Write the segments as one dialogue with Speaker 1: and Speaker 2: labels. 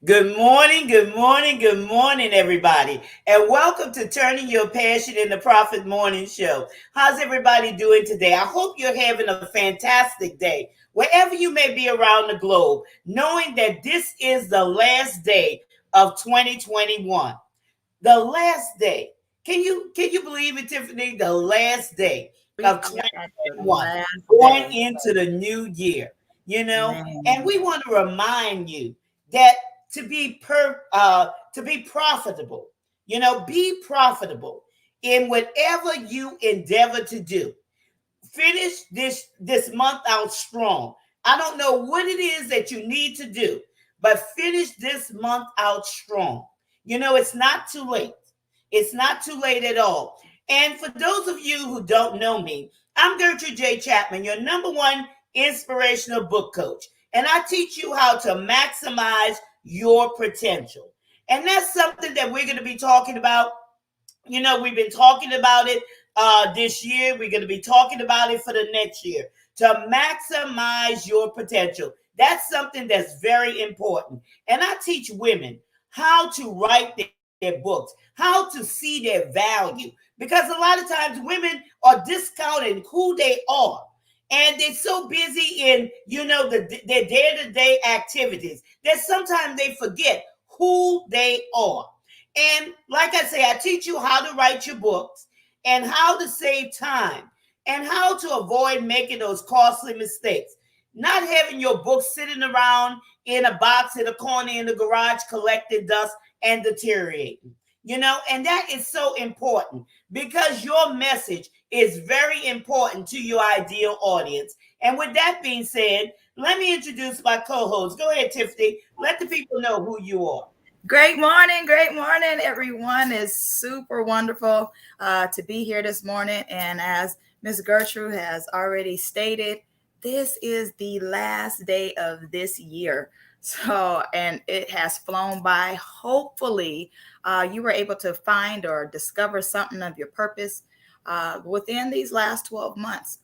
Speaker 1: Good morning, good morning, good morning, everybody. And welcome to Turning Your Passion in the Profit Morning Show. How's everybody doing today? I hope you're having a fantastic day, wherever you may be around the globe, knowing that this is the last day of 2021. The last day. Can you believe it, Tiffany? The last day
Speaker 2: We
Speaker 1: of
Speaker 2: are at the
Speaker 1: 2021,
Speaker 2: last
Speaker 1: going
Speaker 2: day.
Speaker 1: into the new year. And
Speaker 2: Man,
Speaker 1: we want to remind you that to be profitable, be profitable in whatever you endeavor to do. Finish this month out strong. I don't know what it is that you need to do, but finish this month out strong. It's not too late. It's not too late at all. And for those of you who don't know me, I'm Gertrude J Chapman, your number one inspirational book coach, and I teach you how to maximize your potential. And that's something that we're going to be talking about. We've been talking about it this year. We're going to be talking about it for the next year, to maximize your potential. That's something that's very important. And I teach women how to write their books, how to see their value. Because a lot of times women are discounting who they are. And they're so busy in, their day-to-day activities that sometimes they forget who they are. And like I say, I teach you how to write your books and how to save time and how to avoid making those costly mistakes. Not having your books sitting around in a box in a corner in the garage collecting dust and deteriorating. And that is so important because your message is very important to your ideal audience. And with that being said, let me introduce my co host. Go ahead, Tiffany. Let the people know who you are.
Speaker 2: great morning, great morning, everyone. It's super wonderful to be here this morning. And as Miss Gertrude has already stated, this is the last day of this year. So, and it has flown by. Hopefully, you were able to find or discover something of your purpose within these last 12 months.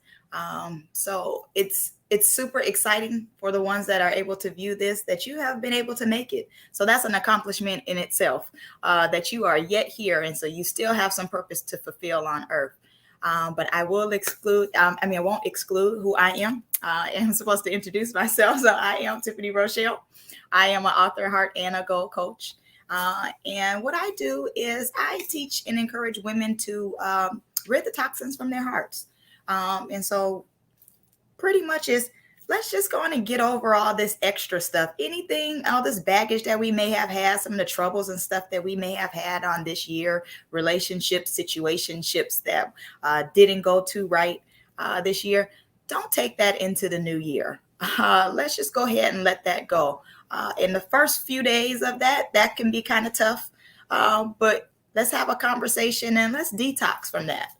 Speaker 2: So it's super exciting for the ones that are able to view this, that you have been able to make it. So that's an accomplishment in itself, that you are yet here, and so you still have some purpose to fulfill on earth. But I will exclude, I won't exclude who I am. I'm supposed to introduce myself. So I am Tiffany Rochelle. I am an author, heart, and a goal coach. And what I do is I teach and encourage women to rid the toxins from their hearts. And so pretty much is, let's just go on and get over all this extra stuff. Anything, all this baggage that we may have had, some of the troubles and stuff that we may have had on this year, relationships, situationships that didn't go too right this year. Don't take that into the new year. Let's just go ahead and let that go. In the first few days of that can be kind of tough. But let's have a conversation and let's detox from that.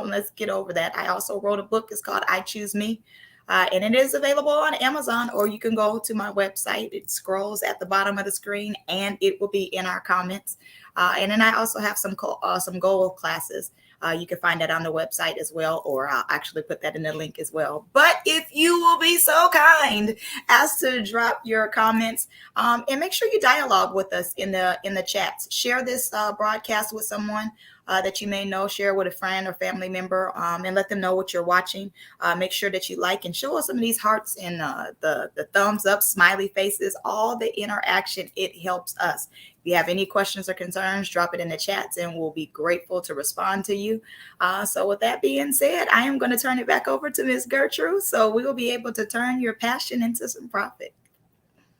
Speaker 2: Let's get over that. I also wrote a book. It's called I Choose Me. And it is available on Amazon, or you can go to my website. It scrolls at the bottom of the screen, and it will be in our comments. And then I also have some goal classes. You can find that on the website as well, or I'll actually put that in the link as well. But if you will be so kind as to drop your comments, and make sure you dialogue with us in the chats. Share this broadcast with someone that you may know. Share with a friend or family member, and let them know what you're watching. Make sure that you like and show us some of these hearts and the thumbs up, smiley faces, all the interaction. It helps us. If you have any questions or concerns, drop it in the chats and we'll be grateful to respond to you. So with that being said, I am going to turn it back over to Miss Gertrude so we will be able to turn your passion into some profit.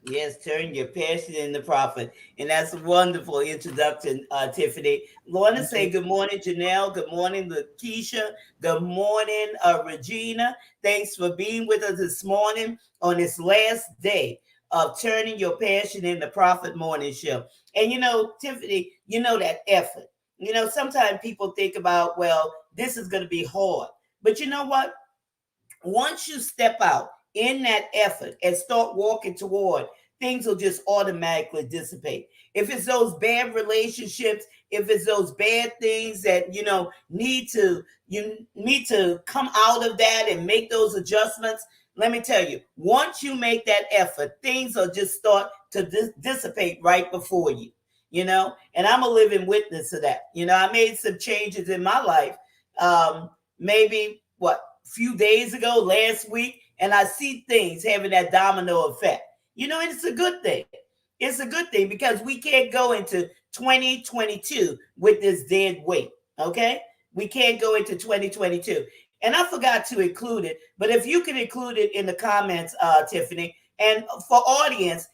Speaker 1: Yes, turn your passion into profit. And that's a wonderful introduction, Tiffany. Want to
Speaker 2: Thank
Speaker 1: say
Speaker 2: you.
Speaker 1: good morning, Janelle. Good morning, Lakeisha. Good morning, Regina. Thanks for being with us this morning on this last day of turning your passion into profit morning show. And Tiffany, that effort. Sometimes people think about, well, this is going to be hard. But you know what? Once you step out in that effort and start walking toward, things will just automatically dissipate. If it's those bad relationships, if it's those bad things that you need to come out of that and make those adjustments, let me tell you, once you make that effort, things will just start to dissipate right before you, and I'm a living witness to that. I made some changes in my life, maybe what, few days ago, last week, and I see things having that domino effect, and it's a good thing. It's a good thing because we can't go into 2022 with this dead weight. Okay, we can't go into 2022. And I forgot to include it, but if you can include it in the comments, Tiffany, and for audience,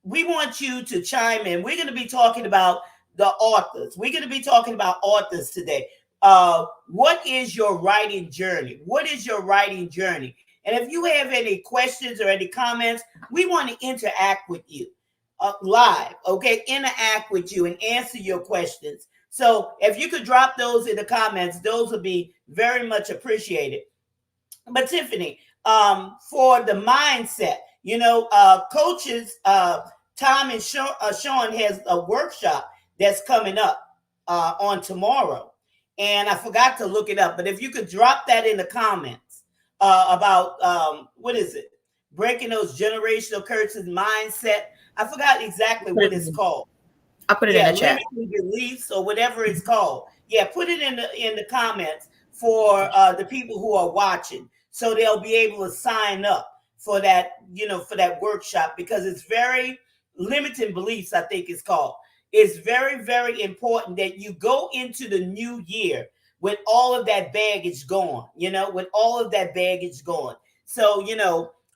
Speaker 1: we want you to chime in. We're going to be talking about the authors. We're going to be talking about authors today. What is your writing journey? What is your writing journey? And if you have any questions or any comments, we want to interact with you live, okay? Interact with you and answer your questions. So if you could drop those in the comments, those would be very much appreciated. But Tiffany, for the mindset, coaches, Tom and Sean has a workshop that's coming up on tomorrow, and I forgot to look it up. But if you could drop that in the comments about what is it, breaking those generational curses mindset. I forgot exactly what it's called.
Speaker 2: I'll put it in
Speaker 1: Yeah,
Speaker 2: the chat.
Speaker 1: limiting beliefs or whatever it's called. Yeah, put it in the comments for the people who are watching, so they'll be able to sign up for that, for that workshop, because it's very limiting beliefs. I think it's called. It's very, very important that you go into the new year with all of that baggage gone. With all of that baggage gone. So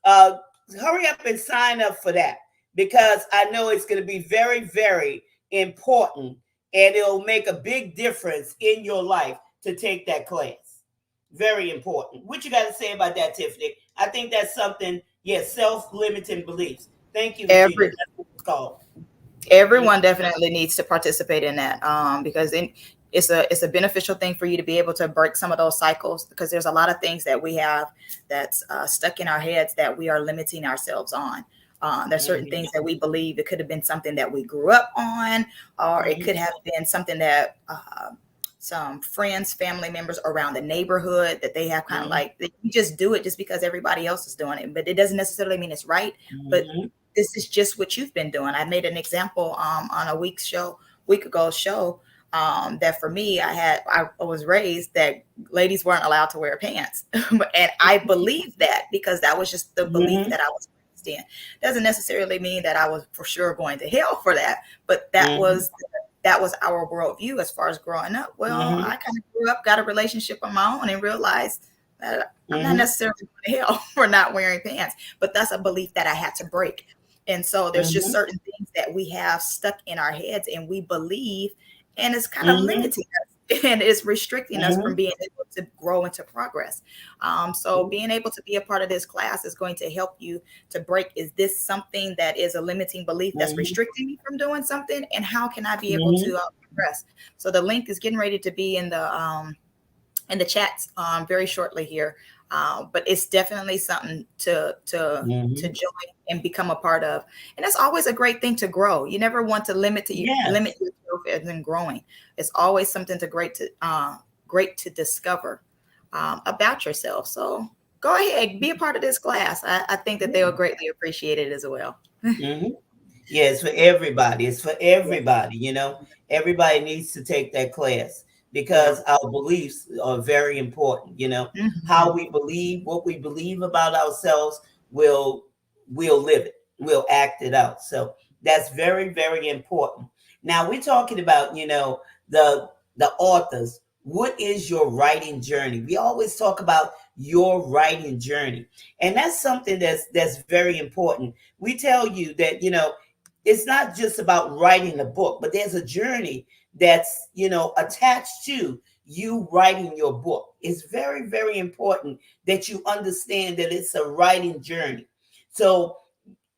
Speaker 1: hurry up and sign up for that, because I know it's going to be very, very important, and it'll make a big difference in your life to take that class. Very important. What you got to say about that, Tiffany? I think that's something. Yes, self-limiting beliefs. Thank you, Regina.
Speaker 2: Every
Speaker 1: That's what it's called.
Speaker 2: everyone definitely needs to participate in that, because it's a beneficial thing for you to be able to break some of those cycles, because there's a lot of things that we have that's stuck in our heads that we are limiting ourselves on. There's certain
Speaker 1: Mm-hmm.
Speaker 2: things that we believe it could have been something that we grew up on, or it could have been something that some friends, family members around the neighborhood that they have kind of like, you just do it just because everybody else is doing it, but it doesn't necessarily mean it's right. But
Speaker 1: Mm-hmm.
Speaker 2: this is just what you've been doing. I made an example on a week ago show, that for me, I was raised that ladies weren't allowed to wear pants, and I believed that because that was just the belief
Speaker 1: Mm-hmm.
Speaker 2: that I was raised in. Doesn't necessarily mean that I was for sure going to hell for that, but
Speaker 1: Mm-hmm.
Speaker 2: that was our worldview as far as growing up. Well,
Speaker 1: Mm-hmm.
Speaker 2: I kind of grew up, got a relationship on my own, and realized that I'm not
Speaker 1: Mm-hmm.
Speaker 2: necessarily going to hell for not wearing pants, but that's a belief that I had to break. And so there's just
Speaker 1: Mm-hmm.
Speaker 2: certain things that we have stuck in our heads and we believe, and it's kind of
Speaker 1: Mm-hmm.
Speaker 2: limiting us and it's restricting us from
Speaker 1: Mm-hmm.
Speaker 2: being able to grow and to progress. So being able to be a part of this class is going to help you to break, is this something that is a limiting belief that's
Speaker 1: Mm-hmm.
Speaker 2: restricting me from doing something? And how can I be able
Speaker 1: Mm-hmm.
Speaker 2: to progress? So the link is getting ready to be in the chats very shortly here. But it's definitely something to
Speaker 1: Mm-hmm.
Speaker 2: join and become a part of. And it's always a great thing to grow. You never want to limit
Speaker 1: Yes.
Speaker 2: yourself as in growing. It's always something great to discover about yourself. So go ahead, be a part of this class. I think that they will greatly appreciate it as well.
Speaker 1: Mm-hmm. Yeah, it's for everybody. It's for
Speaker 2: Yeah.
Speaker 1: everybody. Everybody needs to take that class,
Speaker 2: Yeah.
Speaker 1: because our beliefs are very important. How
Speaker 2: Mhm.
Speaker 1: we believe, what we believe about ourselves, will will live it. We'll act it out. So that's very, very important. Now we're talking about, the authors. What is your writing journey? We always talk about your writing journey. And that's something that's very important. We tell you that, it's not just about writing a book, but there's a journey that's, attached to you writing your book. It's very, very important that you understand that it's a writing journey. So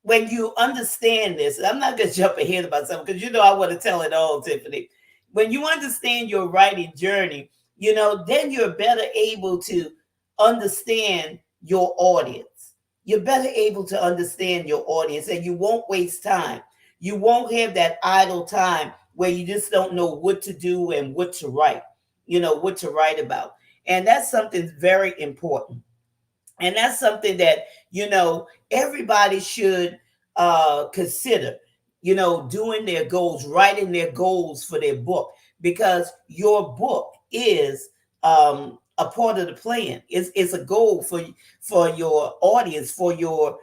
Speaker 1: when you understand this, I'm not going to jump ahead about something, because I want to tell it all, Tiffany. When you understand your writing journey, then you're better able to understand your audience. You're better able to understand your audience, and you won't waste time. You won't have that idle time where you just don't know what to do and what to write, what to write about. And that's something very important. And that's something that, everybody should consider. doing their goals, writing their goals for their book, because your book is a part of the plan. It's a goal for your audience, for your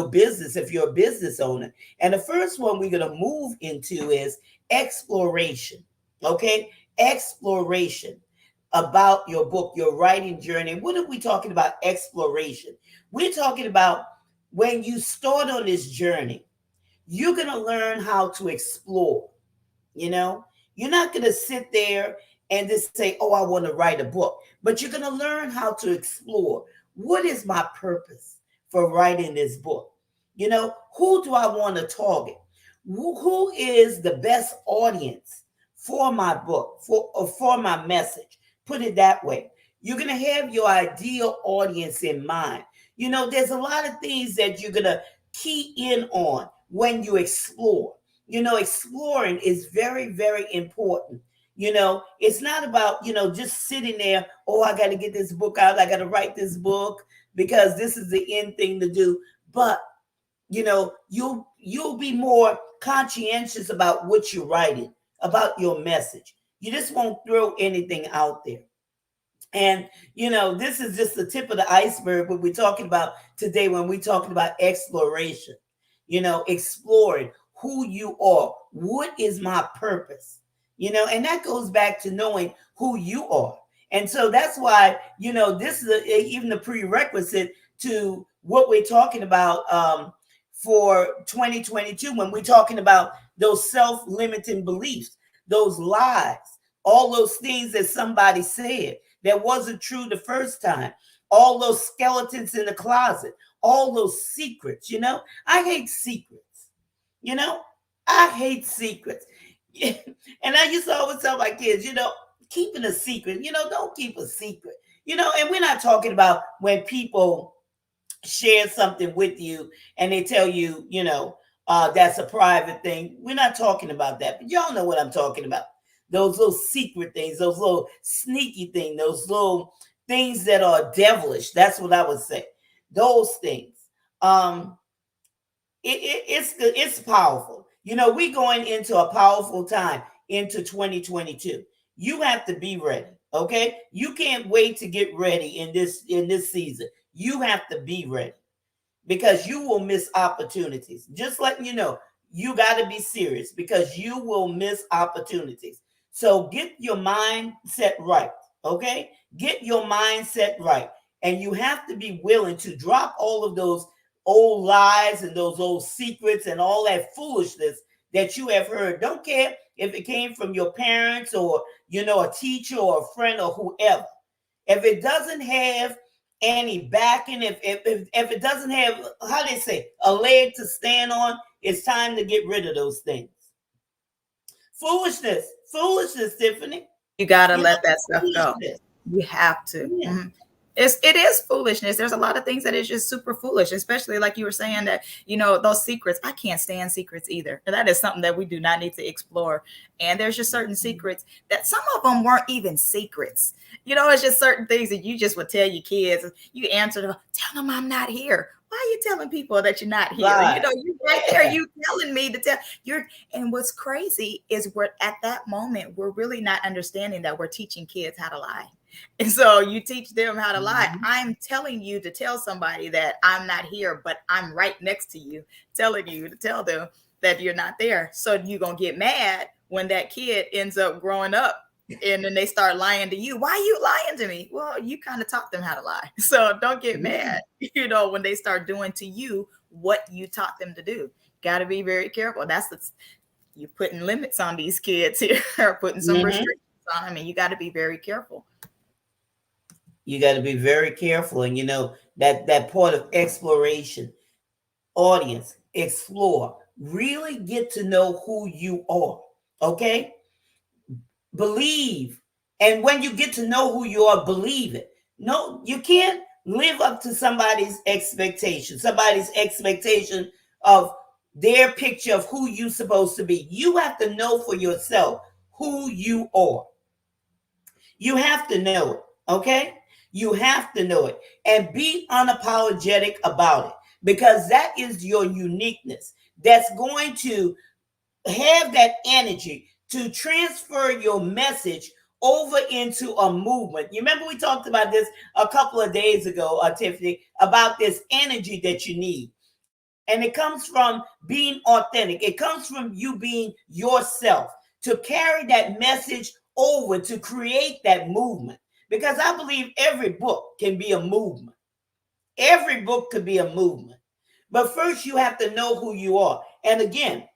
Speaker 1: business, if you're a business owner. And the first one we're going to move into is exploration. Okay, exploration about your book, your writing journey. What are we talking about? Exploration. We're talking about when you start on this journey, you're going to learn how to explore. you know you're not going to sit there and just say, oh, I want to write a book, but you're going to learn how to explore. What is my purpose for writing this book? Who do I want to target? Who is the best audience for my book, for my message? Put it that way. You're going to have your ideal audience in mind. There's a lot of things that you're going to key in on when you explore. Exploring is very, very important. It's not about, just sitting there, oh, I got to get this book out. I got to write this book because this is the end thing to do. But, you'll be more conscientious about what you're writing, about your message. You just won't throw anything out there. And, this is just the tip of the iceberg, what we're talking about today when we're talking about exploration, exploring who you are. What is my purpose? And that goes back to knowing who you are. And so that's why, this is even the prerequisite to what we're talking about for 2022, when we're talking about those self-limiting beliefs, those lies, all those things that somebody said that wasn't true the first time, all those skeletons in the closet, all those secrets. I hate secrets. you know I hate secrets. And I used to always tell my kids, keeping a secret, don't keep a secret. And we're not talking about when people share something with you and they tell you, that's a private thing. We're not talking about that, but y'all know what I'm talking about. Those little secret things, those little sneaky things, those little things that are devilish. That's what I would say. Those things. It's powerful. We're going into a powerful time into 2022. You have to be ready. Okay, you can't wait to get ready in this season. You have to be ready, because you will miss opportunities. Just letting you know, you got to be serious, because you will miss opportunities. So get your mindset right. Okay, get your mindset right, and you have to be willing to drop all of those old lies and those old secrets and all that foolishness that you have heard. Don't care if it came from your parents or a teacher or a friend or whoever. If it doesn't have any backing, if it doesn't have, how they say, a leg to stand on, it's time to get rid of those things. Foolishness, Tiffany.
Speaker 2: You got to
Speaker 1: You know,
Speaker 2: let that stuff go.
Speaker 1: foolishness.
Speaker 2: You have to.
Speaker 1: Yeah.
Speaker 2: Mhm. It is foolishness. There's a lot of things that is just super foolish, especially like you were saying that, those secrets. I can't stand secrets either. And that is something that we do not need to explore. And there's just certain secrets that some of them weren't even secrets. It's just certain things that you just would tell your kids. You answer them, tell them I'm not here. Why are you telling people that you're not here?
Speaker 1: Right.
Speaker 2: You right there, you telling me to tell you're. And what's crazy is we're at that moment, we're really not understanding that we're teaching kids how to lie. And so you teach them how to lie.
Speaker 1: Mhm.
Speaker 2: I'm telling you to tell somebody that I'm not here, but I'm right next to you, telling you to tell them that you're not there. So you're going to get mad when that kid ends up growing up and then they start lying to you. Why are you lying to me? Well, you kind of taught them how to lie. So don't get mad, when they start doing to you what you taught them to do. Got to be very careful. You're putting limits on these kids here, putting some restrictions on them, and you got to be very careful.
Speaker 1: You got to be very careful. And that part of exploration, audience, explore, really get to know who you are. Okay, believe. And when you get to know who you are, believe it. No, you can't live up to somebody's expectation of their picture of who you're supposed to be. You have to know for yourself who you are. You have to know it. Okay, you have to know it and be unapologetic about it, because that is your uniqueness. that's going to have that energy to transfer your message over into a movement. You remember we talked about this a couple of days ago, Tiffany, about this energy that you need. And it comes from being authentic. It comes from you being yourself to carry that message over to create that movement. Because I believe every book can be a movement. Every book could be a movement. But first, you have to know who you are. And again,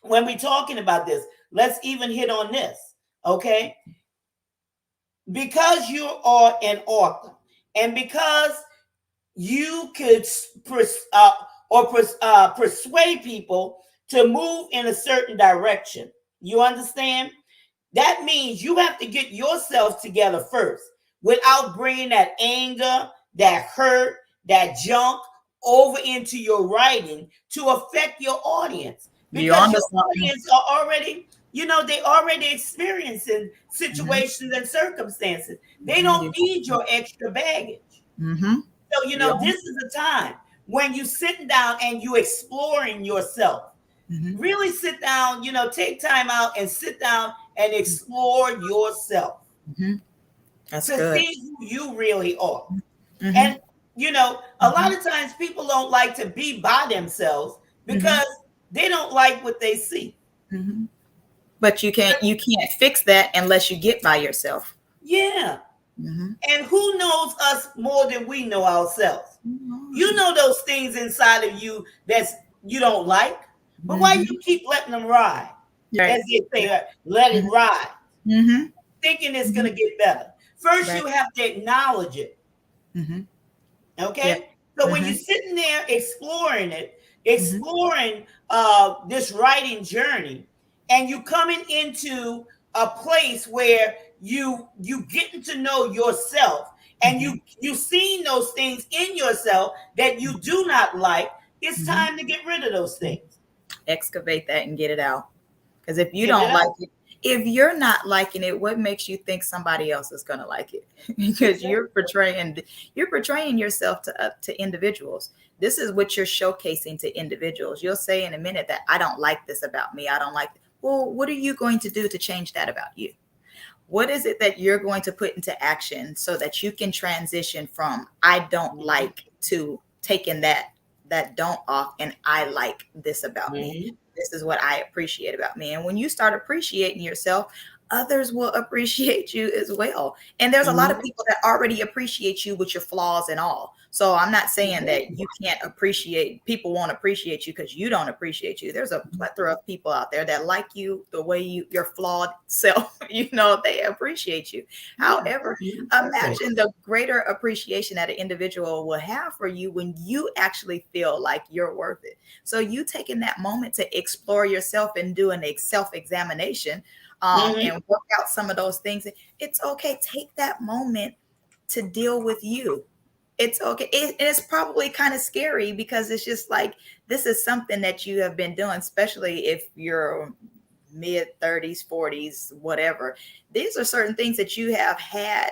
Speaker 1: when we're talking about this, let's even hit on this, okay? Because you are an author, and because you could persuade people to move in a certain direction. You understand? That means you have to get yourself together first without bringing that anger, that hurt, that junk over into your writing to affect your audience,
Speaker 2: You
Speaker 1: because
Speaker 2: on to
Speaker 1: your
Speaker 2: something.
Speaker 1: audience are already, they already experiencing
Speaker 2: Mm-hmm.
Speaker 1: situations and circumstances. They
Speaker 2: Mm-hmm.
Speaker 1: don't need your extra baggage.
Speaker 2: Mm-hmm.
Speaker 1: So,
Speaker 2: You on?
Speaker 1: this is a time when you sitting down and you exploring yourself.
Speaker 2: Mm-hmm.
Speaker 1: Really sit down, take time out and sit down and explore yourself
Speaker 2: Mm-hmm. That's
Speaker 1: to
Speaker 2: good.
Speaker 1: see who you really are.
Speaker 2: Mm-hmm.
Speaker 1: And, a lot of times people don't like to be by themselves
Speaker 2: Mm-hmm.
Speaker 1: because they don't like what they see.
Speaker 2: Mm-hmm. But you can't fix that unless you get by yourself.
Speaker 1: Yeah.
Speaker 2: Mm-hmm.
Speaker 1: And who knows us more than we know ourselves? You know those things inside of you that's you don't like, but why you
Speaker 2: Mm-hmm.
Speaker 1: keep letting them ride? As
Speaker 2: Right.
Speaker 1: they say, let it ride,
Speaker 2: Mm-hmm.
Speaker 1: thinking it's
Speaker 2: Mm-hmm.
Speaker 1: going to get better. First,
Speaker 2: Right.
Speaker 1: you have to acknowledge it.
Speaker 2: Mm-hmm. Yeah.
Speaker 1: Okay. So when
Speaker 2: Mm-hmm.
Speaker 1: you're sitting there exploring it,
Speaker 2: Mm-hmm.
Speaker 1: exploring this writing journey, and you coming into a place where you getting to know yourself, and
Speaker 2: Mm-hmm.
Speaker 1: you seeing those things in yourself that you do not like, it's
Speaker 2: Mm-hmm.
Speaker 1: time to get rid of those things.
Speaker 2: Excavate that and get it out. Because if you
Speaker 1: Get it
Speaker 2: don't like
Speaker 1: out.
Speaker 2: it, if you're not liking it, what makes you think somebody else is going to like it? Because you're portraying yourself to individuals. This is what you're showcasing to individuals. You'll say in a minute that I don't like this about me. I don't like it. Well, what are you going to do to change that about you? What is it that you're going to put into action so that you can transition from I don't
Speaker 1: Mhm,
Speaker 2: like to taking that don't off and I like this about me.
Speaker 1: mhm,
Speaker 2: This is what I appreciate about me. And when you start appreciating yourself, others will appreciate you as well. And there's a lot of
Speaker 1: mhm.
Speaker 2: people that already appreciate you with your flaws and all. So I'm not saying that
Speaker 1: Exactly.
Speaker 2: you can't appreciate, people won't appreciate you because you don't appreciate you. There's a plethora of people out there that like you the way your flawed self, they appreciate you.
Speaker 1: Yeah,
Speaker 2: However,
Speaker 1: exactly.
Speaker 2: imagine the greater appreciation that an individual will have for you when you actually feel like you're worth it. So you taking that moment to explore yourself and doing a self-examination,
Speaker 1: Mhm,
Speaker 2: and work out some of those things. It's okay. Take that moment to deal with you. It's okay. It's probably kind of scary because it's just like this is something that you have been doing, especially if you're mid 30s, 40s, whatever. These are certain things that you have had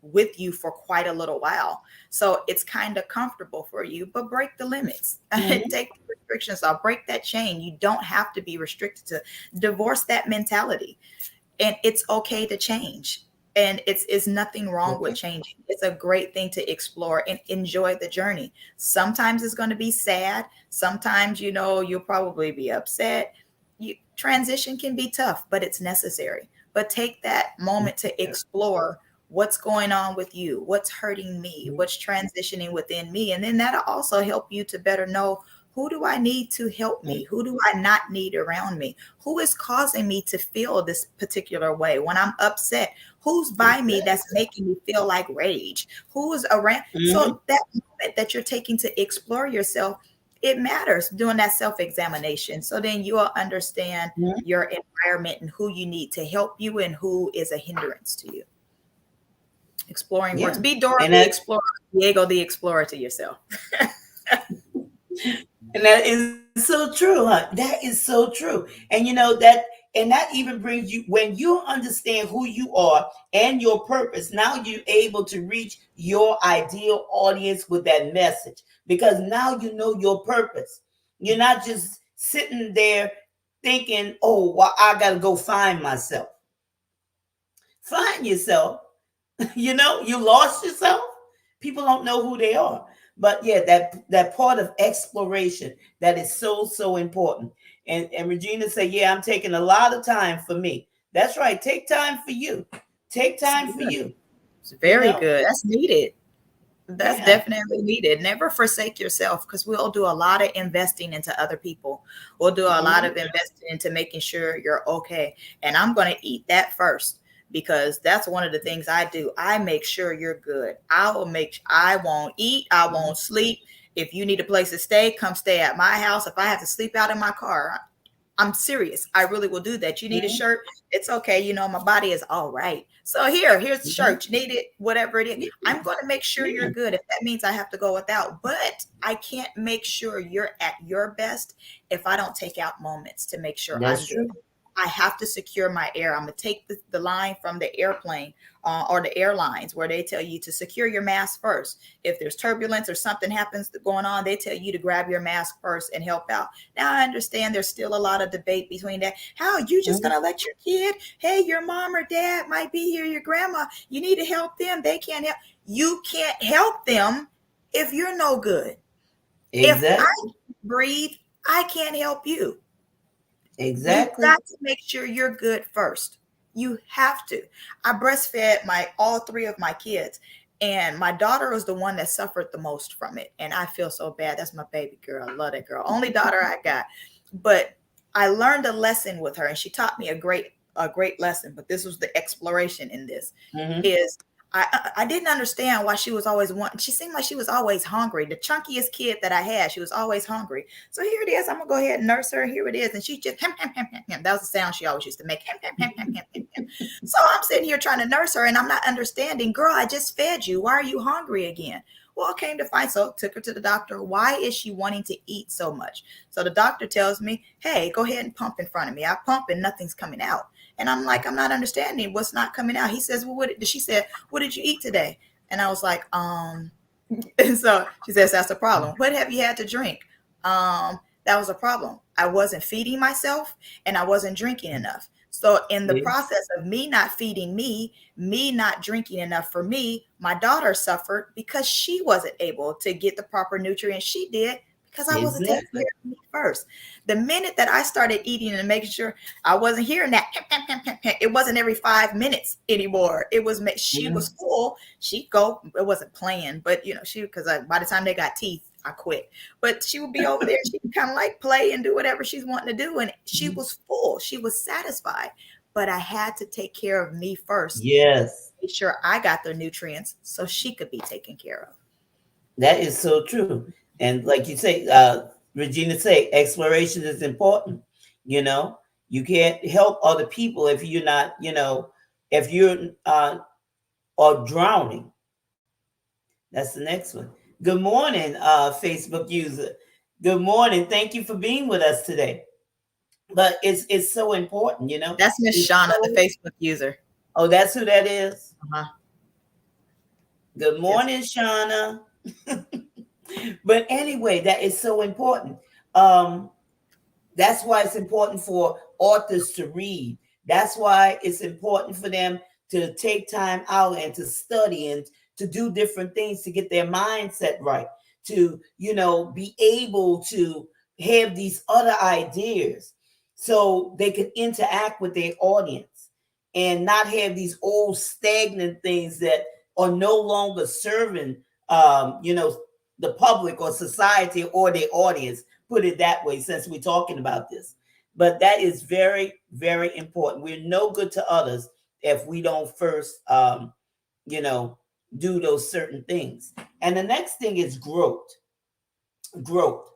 Speaker 2: with you for quite a little while. So it's kind of comfortable for you, but break the limits. Take
Speaker 1: mhm.
Speaker 2: the restrictions off, break that chain. You don't have to be restricted to divorce that mentality. And it's okay to change. And it's nothing wrong with
Speaker 1: Okay.
Speaker 2: changing. It's a great thing to explore and enjoy the journey. Sometimes it's going to be sad. Sometimes, you'll probably be upset. Transition can be tough, but it's necessary. But take that moment to explore what's going on with you, what's hurting me,
Speaker 1: Mhm.
Speaker 2: what's transitioning within me. And then that'll also help you to better know who do I need to help me? Who do I not need around me? Who is causing me to feel this particular way? When I'm upset, who's by me that's
Speaker 1: Exactly.
Speaker 2: making me feel like rage? Who is around?
Speaker 1: Mhm,
Speaker 2: So that moment that you're taking to explore yourself, it matters doing that self-examination. So then you'll understand
Speaker 1: mhm.
Speaker 2: your environment and who you need to help you and who is a hindrance to you. Exploring works.
Speaker 1: Yeah.
Speaker 2: Be Dora
Speaker 1: And
Speaker 2: the
Speaker 1: that
Speaker 2: Explorer, Diego the Explorer to yourself.
Speaker 1: and that is so true, huh? That is so true. And that even brings you, when you understand who you are and your purpose, now you're able to reach your ideal audience with that message, because now you know your purpose. You're not just sitting there thinking, oh, well, I got to go find myself. Find yourself. You lost yourself. People don't know who they are. But yeah, that part of exploration, that is so important. And Regina said, yeah, I'm taking a lot of time for me. That's right. Take time for you. Take
Speaker 2: It's
Speaker 1: time for
Speaker 2: good.
Speaker 1: you.
Speaker 2: It's
Speaker 1: You
Speaker 2: very
Speaker 1: know?
Speaker 2: good. That's needed. That's
Speaker 1: Yeah.
Speaker 2: definitely needed. Never forsake yourself, because we'll do a lot of investing into other people. We'll do a lot
Speaker 1: Mhm.
Speaker 2: of investing into making sure you're okay. And I'm going to eat that first, because that's one of the things I do. I make sure you're good. I won't eat. I
Speaker 1: Mhm.
Speaker 2: won't sleep. If you need a place to stay, come stay at my house. If I have to sleep out in my car, I'm serious. I really will do that. You need a
Speaker 1: Mhm.
Speaker 2: shirt? It's okay. My body is all right. So here's the
Speaker 1: Mhm.
Speaker 2: shirt. You need it, whatever it is. I'm going to make sure you're
Speaker 1: Yeah.
Speaker 2: good. If that means I have to go without, but I can't make sure you're at your best if I don't take out moments to make sure
Speaker 1: That's
Speaker 2: I'm good.
Speaker 1: true.
Speaker 2: I have to secure my air. I'm going to take the line from the airplane or the airlines, where they tell you to secure your mask first. If there's turbulence or something happens going on, they tell you to grab your mask first and help out. Now I understand there's still a lot of debate between that. How are you just
Speaker 1: Mhm.
Speaker 2: gonna let your kid? Hey, your mom or dad might be here, your grandma. You need to help them. They can't help. You can't help them if you're no good. If I
Speaker 1: Exactly.
Speaker 2: breathe, I can't help you. You
Speaker 1: Exactly.
Speaker 2: got to make sure you're good first. You have to. I breastfed my all three of my kids, and my daughter was the one that suffered the most from it. And I feel so bad. That's my baby girl. I love that girl. Only daughter I got. But I learned a lesson with her, and she taught me a great lesson. But this was the exploration in this
Speaker 1: Mhm.
Speaker 2: is I didn't understand why she was always wanting. She seemed like she was always hungry. The chunkiest kid that I had, she was always hungry. So here it is. I'm gonna go ahead and nurse her. Here it is, and she just hem, hem, hem, hem, hem. That was the sound she always used to make. Hem, hem, hem, hem, hem, hem, hem. So I'm sitting here trying to nurse her, and I'm not understanding. Girl, I just fed you. Why are you hungry again? Well, I came to find, so took her to the doctor. Why is she wanting to eat so much? So the doctor tells me, hey, go ahead and pump in front of me. I pump and nothing's coming out. And I'm like, I'm not understanding what's not coming out. He says, well, she said, what did you eat today? And I was like, and so she says, that's a problem. What have you had to drink? That was a problem. I wasn't feeding myself and I wasn't drinking enough. So in the
Speaker 1: See?
Speaker 2: process of me not feeding me not drinking enough for me, my daughter suffered because she wasn't able to get the proper nutrients she did, because I wasn't taking care
Speaker 1: Exactly.
Speaker 2: of me first. The minute that I started eating and making sure I wasn't hearing that, it wasn't every 5 minutes anymore. It was, she was
Speaker 1: Mhm.
Speaker 2: full. She'd go, it wasn't playing, but because by the time they got teeth, I quit. But she would be over there. She would kind of like play and do whatever she's wanting to do. And she
Speaker 1: Mhm.
Speaker 2: was full. She was satisfied. But I had to take care of me first,
Speaker 1: Yes.
Speaker 2: make sure I got the nutrients so she could be taken care of.
Speaker 1: That is so true. And like you say, Regina say, exploration is important. You know, you can't help other people if you're not, if you're or drowning. That's the next one. Good morning, Facebook user. Good morning. Thank you for being with us today. But it's so important,
Speaker 2: That's Miss
Speaker 1: It's
Speaker 2: Shauna, the
Speaker 1: so.
Speaker 2: Facebook user.
Speaker 1: Oh, that's who that is.
Speaker 2: Uh-huh.
Speaker 1: Good
Speaker 2: Yes.
Speaker 1: morning, Shauna. But anyway, that is so important. Um, That's why it's important for authors to read. That's why it's important for them to take time out and to study and to do different things to get their mindset right, to, be able to have these other ideas so they can interact with their audience and not have these old stagnant things that are no longer serving, the public or society or their audience, put it that way, since we're talking about this. But that is very, very important. We're no good to others if we don't first, you know, do those certain things. And the next thing is growth. Growth.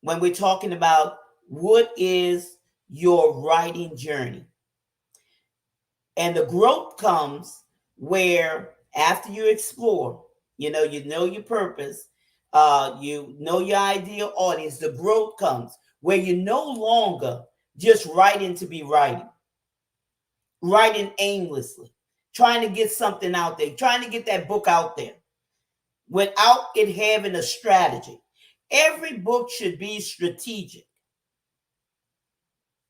Speaker 1: When we're talking about what is your writing journey, and the growth comes where after you explore, you know your purpose, you know your ideal audience. The growth comes where you're no longer just writing to be writing aimlessly, trying to get something out there, trying to get that book out there without it having a strategy. Every book should be strategic.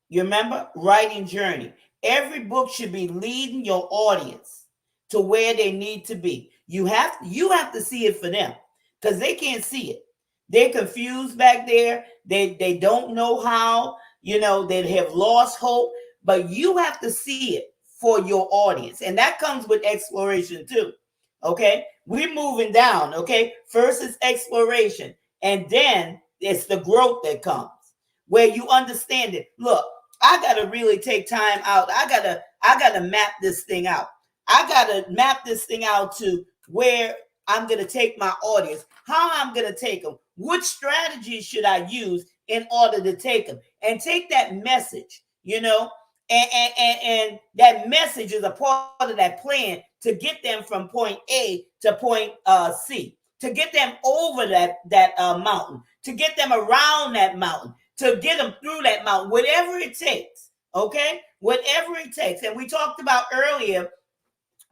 Speaker 1: You remember? Writing journey. Every book should be leading your audience to where they need to be. You have to see it for them because they can't see it. They're confused back there. They don't know how, they have lost hope, but you have to see it for your audience. And that comes with exploration too. Okay? We're moving down, okay? First is exploration, and then it's the growth that comes where you understand it. Look, I gotta really take time out. I gotta map this thing out. I gotta map this thing out to where I'm gonna take my audience, how I'm gonna take them, which strategies should I use in order to take them, and take that message, and that message is a part of that plan to get them from point A to point C, to get them over that mountain, to get them around that mountain, to get them through that mountain, whatever it takes. Okay, whatever it takes. And we talked about earlier,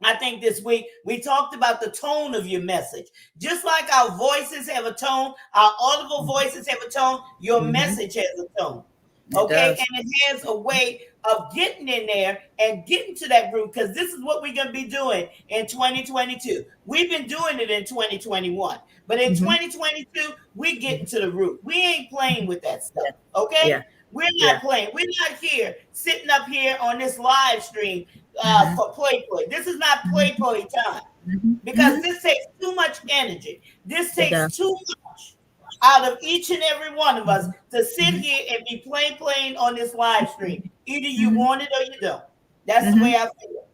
Speaker 1: I think this week, we talked about the tone of your message. Just like our voices have a tone, our audible voices have a tone, your
Speaker 2: Mm-hmm.
Speaker 1: message has a tone.
Speaker 2: It
Speaker 1: Okay,
Speaker 2: does.
Speaker 1: and it has a way of getting in there and getting to that root, because this is what we're going to be doing in 2022. We've been doing it in 2021, but in
Speaker 2: Mm-hmm.
Speaker 1: 2022, we get into the root. We ain't playing with that
Speaker 2: Yeah.
Speaker 1: stuff. Okay,
Speaker 2: Yeah.
Speaker 1: we're
Speaker 2: Yeah.
Speaker 1: not playing. We're not here sitting up here on this live stream
Speaker 2: Mm-hmm.
Speaker 1: for play. This is not play time,
Speaker 2: Mm-hmm.
Speaker 1: because
Speaker 2: Mm-hmm.
Speaker 1: this takes too much energy. This
Speaker 2: It
Speaker 1: takes
Speaker 2: does.
Speaker 1: too much out of each and every one of us
Speaker 2: Mm-hmm.
Speaker 1: to sit
Speaker 2: Mm-hmm.
Speaker 1: here and be playing on this live stream. Either you
Speaker 2: Mm-hmm.
Speaker 1: want it or you don't. That's the
Speaker 2: Mm-hmm.
Speaker 1: way I feel.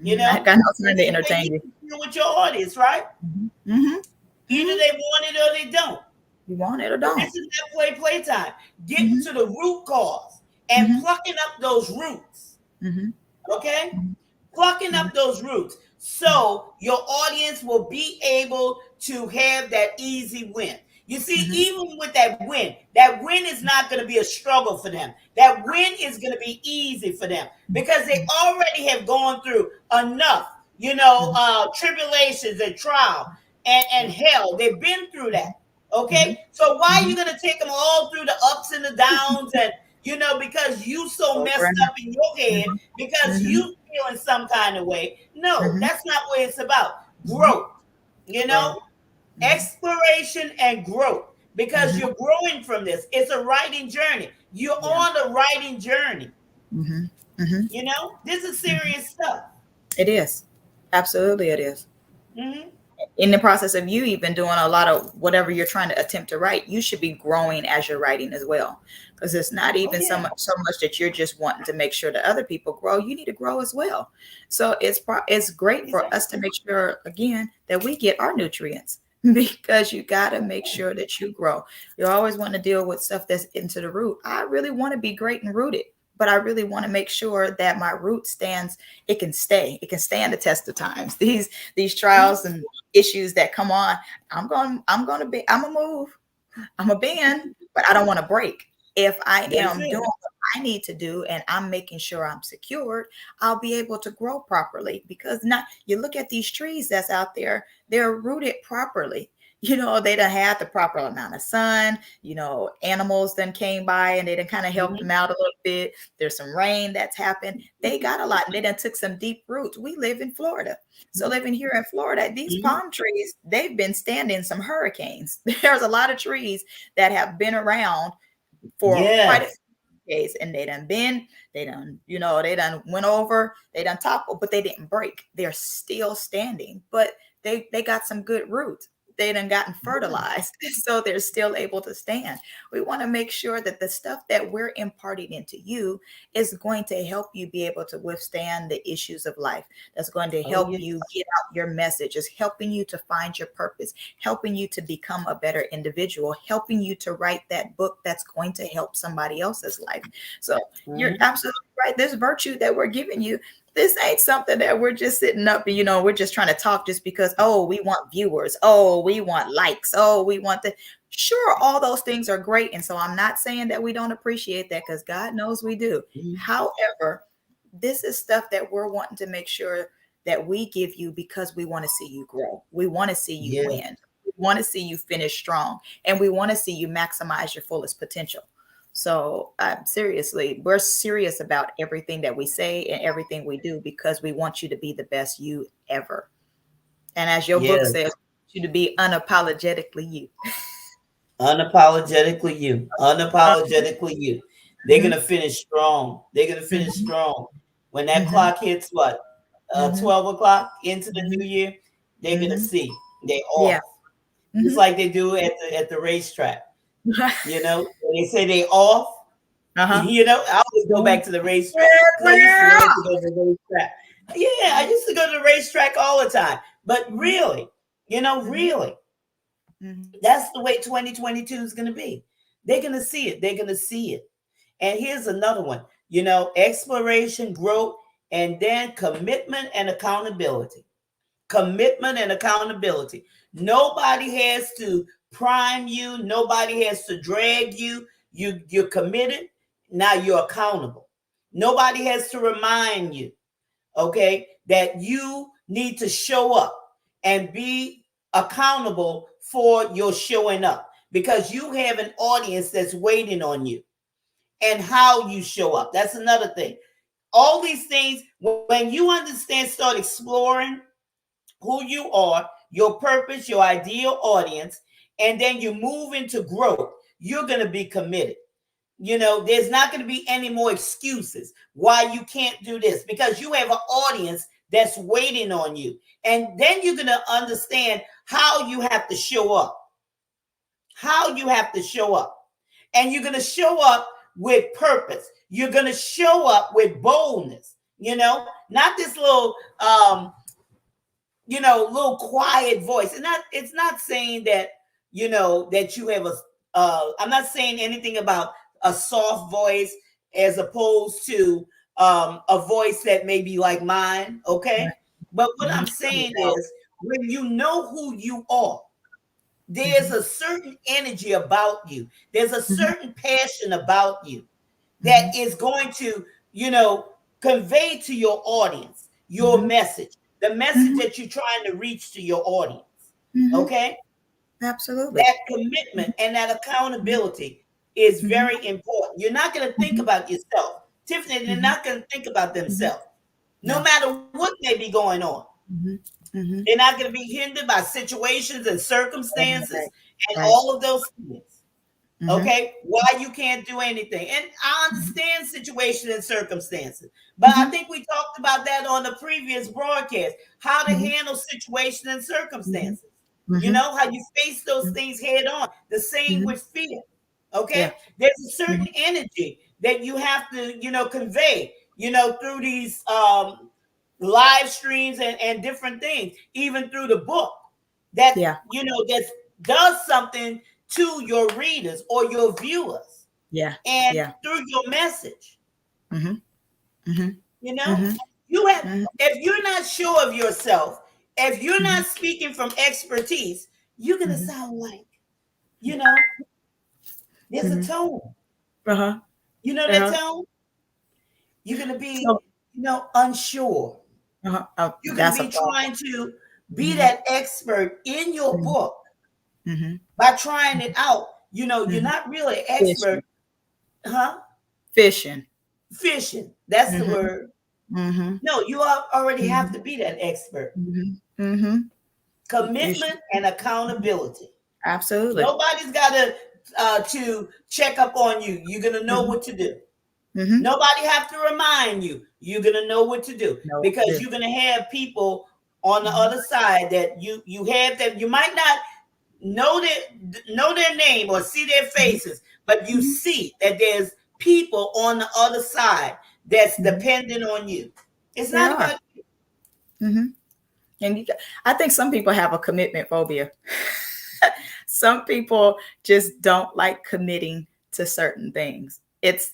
Speaker 1: You
Speaker 2: Mm-hmm. I
Speaker 1: know,
Speaker 2: got no
Speaker 1: and
Speaker 2: time to
Speaker 1: the way you
Speaker 2: entertain you.
Speaker 1: feel with your audience, right?
Speaker 2: Mm-hmm. Mm-hmm.
Speaker 1: Either
Speaker 2: Mm-hmm.
Speaker 1: they want it or they don't.
Speaker 2: You want it or
Speaker 1: But
Speaker 2: don't.
Speaker 1: this is that play time. Getting
Speaker 2: Mm-hmm.
Speaker 1: to the root cause and
Speaker 2: Mm-hmm.
Speaker 1: plucking up those roots.
Speaker 2: Mm-hmm.
Speaker 1: Okay, plucking
Speaker 2: Mm-hmm.
Speaker 1: up those roots so your audience will be able to have that easy win. You see,
Speaker 2: Mm-hmm.
Speaker 1: even with that win is not going to be a struggle for them. That win is going to be easy for them because they already have gone through enough, tribulations and trial and hell. They've been through that.
Speaker 2: Mm-hmm.
Speaker 1: Okay, so why are
Speaker 2: Mm-hmm.
Speaker 1: you going to take them all through the ups and the downs, and because you so
Speaker 2: Over
Speaker 1: messed
Speaker 2: and
Speaker 1: up in your head,
Speaker 2: mm-hmm.
Speaker 1: because
Speaker 2: Mm-hmm.
Speaker 1: you feel in some kind of way? No,
Speaker 2: Mm-hmm.
Speaker 1: that's not what it's about.
Speaker 2: Mm-hmm.
Speaker 1: Growth, you know,
Speaker 2: Grow. Mm-hmm.
Speaker 1: exploration and growth, because
Speaker 2: Mm-hmm.
Speaker 1: you're growing from this. It's a writing journey. You're
Speaker 2: Yeah.
Speaker 1: on the writing journey.
Speaker 2: Mm-hmm. Mm-hmm.
Speaker 1: This is
Speaker 2: Mm-hmm.
Speaker 1: serious stuff.
Speaker 2: It is. Absolutely, it is.
Speaker 1: Hmm.
Speaker 2: In the process of you even doing a lot of whatever you're trying to attempt to write, you should be growing as you're writing as well. Because it's not
Speaker 1: Oh
Speaker 2: even
Speaker 1: yeah.
Speaker 2: so much that you're just wanting to make sure that other people grow. You need to grow as well. So it's great for us to
Speaker 1: Exactly.
Speaker 2: make sure again that we get our nutrients because you got to make sure that you grow. You always want to deal with stuff that's into the root. I really want to be great and rooted, but I really want to make sure that my root stands. It can stand the test of times. These trials
Speaker 1: Mhm.
Speaker 2: and issues that come on, I'm gonna move, I'm a bend, but I don't want to break. If I
Speaker 1: That's
Speaker 2: am doing
Speaker 1: it.
Speaker 2: what I need to do and I'm making sure I'm secured, I'll be able to grow properly. Because not you look at these trees that's out there, they're rooted properly. They don't have the proper amount of sun. Animals then came by and they done kind of helped them
Speaker 1: Hmm.
Speaker 2: out a little bit. There's some rain that's happened. They got a lot and they done took some deep roots. We live in Florida. So living here in Florida, these
Speaker 1: Hmm.
Speaker 2: palm trees, they've been standing some hurricanes. There's a lot of trees that have been around for quite a
Speaker 1: Yes.
Speaker 2: few days and they done went over, they done toppled, but they didn't break. They're still standing, but they got some good roots. They done gotten fertilized, so they're still able to stand. We want to make sure that the stuff that we're imparting into you is going to help you be able to withstand the issues of life. That's going to
Speaker 1: Oh
Speaker 2: help
Speaker 1: yes.
Speaker 2: you get out your message, is helping you to find your purpose, helping you to become a better individual, helping you to write that book that's going to help somebody else's life. So you're
Speaker 1: Hmm.
Speaker 2: absolutely right. This virtue that we're giving you, this ain't something that we're just sitting up and we're just trying to talk just because, oh, we want viewers, oh, we want likes, oh, we want the sure, all those things are great. And so I'm not saying that we don't appreciate that, because God knows we do. However, this is stuff that we're wanting to make sure that we give you because we want to see you grow. We want to see you
Speaker 1: Yeah.
Speaker 2: win. We want to see you finish strong, and we want to see you maximize your fullest potential. So seriously, we're serious about everything that we say and everything we do because we want you to be the best you ever. And as your book
Speaker 1: Yes.
Speaker 2: says, you to be unapologetically you.
Speaker 1: Unapologetically you. Unapologetically you. They're
Speaker 2: Mm-hmm,
Speaker 1: gonna finish strong. They're gonna finish
Speaker 2: mm-hmm,
Speaker 1: strong. When that
Speaker 2: mm-hmm,
Speaker 1: clock hits what?
Speaker 2: mm-hmm,
Speaker 1: 12 o'clock into the
Speaker 2: mm-hmm,
Speaker 1: new year, they're gonna
Speaker 2: mm-hmm.
Speaker 1: see they
Speaker 2: Yeah.
Speaker 1: off. Just
Speaker 2: Mm-hmm.
Speaker 1: like they do at the racetrack. You know, when they say they off,
Speaker 2: Uh-huh.
Speaker 1: you know, I always go back to the racetrack because I used to love to go to the racetrack. Yeah, I used to go to the racetrack all the time. But really,
Speaker 2: Mm-hmm,
Speaker 1: really,
Speaker 2: mm-hmm,
Speaker 1: that's the way 2022 is going to be. They're going to see it. They're going to see it. And here's another one, exploration, growth, and then commitment and accountability. Commitment and accountability. Nobody has to prime you, nobody has to drag you. You're committed. Now you're accountable. Nobody has to remind you, okay, that you need to show up and be accountable for your showing up because you have an audience that's waiting on you and how you show up. That's another thing. All these things, when you understand, start exploring who you are, your purpose, your ideal audience, and then you move into growth, you're going to be committed. There's not going to be any more excuses why you can't do this because you have an audience that's waiting on you. And then you're going to understand how you have to show up, how you have to show up. And you're going to show up with purpose. You're going to show up with boldness, not this little quiet voice. And it's not saying that, that you have I'm not saying anything about a soft voice as opposed to a voice that may be like mine. Okay.
Speaker 2: right.
Speaker 1: But what
Speaker 2: Mm-hmm.
Speaker 1: I'm saying is when you know who you are, there's
Speaker 2: Mm-hmm.
Speaker 1: a certain energy about you. There's a
Speaker 2: Mm-hmm.
Speaker 1: certain passion about you that
Speaker 2: Mm-hmm.
Speaker 1: is going to, you know, convey to your audience your
Speaker 2: Mm-hmm.
Speaker 1: message, the message
Speaker 2: Mm-hmm.
Speaker 1: that you're trying to reach to your audience.
Speaker 2: Mm-hmm.
Speaker 1: Okay?
Speaker 2: Absolutely.
Speaker 1: That commitment and that accountability is
Speaker 2: Mm-hmm.
Speaker 1: very important. You're not going to think
Speaker 2: Mm-hmm.
Speaker 1: about yourself. Tiffany, they're
Speaker 2: Mm-hmm.
Speaker 1: not going to think about
Speaker 2: Mm-hmm.
Speaker 1: themselves. No
Speaker 2: No.
Speaker 1: matter what may be going on,
Speaker 2: Mm-hmm. Mm-hmm.
Speaker 1: they're not going to be hindered by situations and circumstances
Speaker 2: Right.
Speaker 1: and
Speaker 2: Right.
Speaker 1: all of those things.
Speaker 2: Mm-hmm.
Speaker 1: Okay, why you can't do anything. And I
Speaker 2: Mm-hmm.
Speaker 1: understand situation and circumstances, but I
Speaker 2: Mm-hmm.
Speaker 1: think we talked about that on the previous broadcast, how to
Speaker 2: Mm-hmm.
Speaker 1: handle situation and
Speaker 2: Mm-hmm.
Speaker 1: circumstances.
Speaker 2: Mm-hmm.
Speaker 1: How you face those things head on. The same
Speaker 2: Mm-hmm.
Speaker 1: with fear. Okay,
Speaker 2: Yeah.
Speaker 1: there's a
Speaker 2: Mm-hmm.
Speaker 1: certain energy that you have to, convey, through these live streams and different things, even through the book that,
Speaker 2: Yeah.
Speaker 1: that does something to your readers or your viewers
Speaker 2: Yeah.
Speaker 1: and
Speaker 2: Yeah.
Speaker 1: through your message.
Speaker 2: Mm-hmm. Mm-hmm.
Speaker 1: You know,
Speaker 2: Mm-hmm.
Speaker 1: you have,
Speaker 2: Mm-hmm.
Speaker 1: if you're not sure of yourself, if you're
Speaker 2: Mm-hmm.
Speaker 1: not speaking from expertise, you're gonna
Speaker 2: Mm-hmm.
Speaker 1: sound like, you know, there's a
Speaker 2: Mm-hmm.
Speaker 1: tone.
Speaker 2: Uh-huh.
Speaker 1: You know that
Speaker 2: Uh-huh.
Speaker 1: tone? You're gonna be,
Speaker 2: So
Speaker 1: unsure. You're gonna
Speaker 2: that's a
Speaker 1: be
Speaker 2: problem.
Speaker 1: trying to be
Speaker 2: Mm-hmm.
Speaker 1: that expert in your
Speaker 2: Mm-hmm.
Speaker 1: book
Speaker 2: Mm-hmm.
Speaker 1: by trying it out. You're
Speaker 2: Mm-hmm.
Speaker 1: not really an expert,
Speaker 2: Fishing.
Speaker 1: huh?
Speaker 2: Fishing.
Speaker 1: Fishing. That's the
Speaker 2: Mm-hmm.
Speaker 1: word.
Speaker 2: Mm-hmm.
Speaker 1: No, you already have
Speaker 2: Mm-hmm.
Speaker 1: to be that expert.
Speaker 2: Mm-hmm. Mm-hmm. You should.
Speaker 1: Commitment and accountability.
Speaker 2: Absolutely.
Speaker 1: Nobody's got to check up on you. You're gonna know
Speaker 2: Mm-hmm.
Speaker 1: what to do.
Speaker 2: Mm-hmm.
Speaker 1: Nobody have to remind you. You're gonna know what to do
Speaker 2: Know what to
Speaker 1: because
Speaker 2: do.
Speaker 1: you're gonna have people on the
Speaker 2: Mm-hmm.
Speaker 1: other side that you have that you might not know their name or see their faces, but you
Speaker 2: Mm-hmm.
Speaker 1: see that there's people on the other side that's
Speaker 2: Mm-hmm.
Speaker 1: dependent on you. It's
Speaker 2: They
Speaker 1: not
Speaker 2: are.
Speaker 1: about
Speaker 2: Mm-hmm. And I think some people have a commitment phobia. Some people just don't like committing to certain things. It's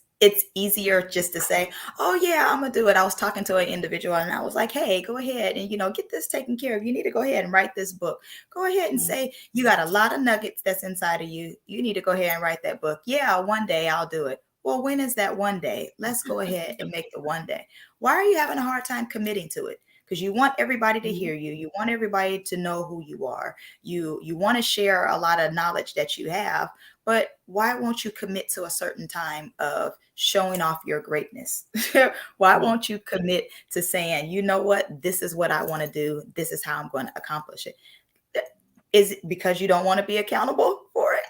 Speaker 2: easier just to say, "Oh yeah, I'm gonna do it." I was talking to an individual and I was like, "Hey, go ahead and get this taken care of. You need to go ahead and write this book. Go ahead and
Speaker 1: you.
Speaker 2: say you got a lot of nuggets that's inside of you. You need to go ahead and write that book. Yeah, one day I'll do it. Well, when is that one day? Let's go ahead and make the one day. Why are you having a hard time committing to it? because you want everybody to
Speaker 1: Mhm.
Speaker 2: hear you. You want everybody to know who you are. You want to share a lot of knowledge that you have, but why won't you commit to a certain time of showing off your greatness? Why
Speaker 1: Mhm.
Speaker 2: won't you commit to saying, you know what, this is what I want to do, this is how I'm going to accomplish it? Is it because you don't want to be accountable for it?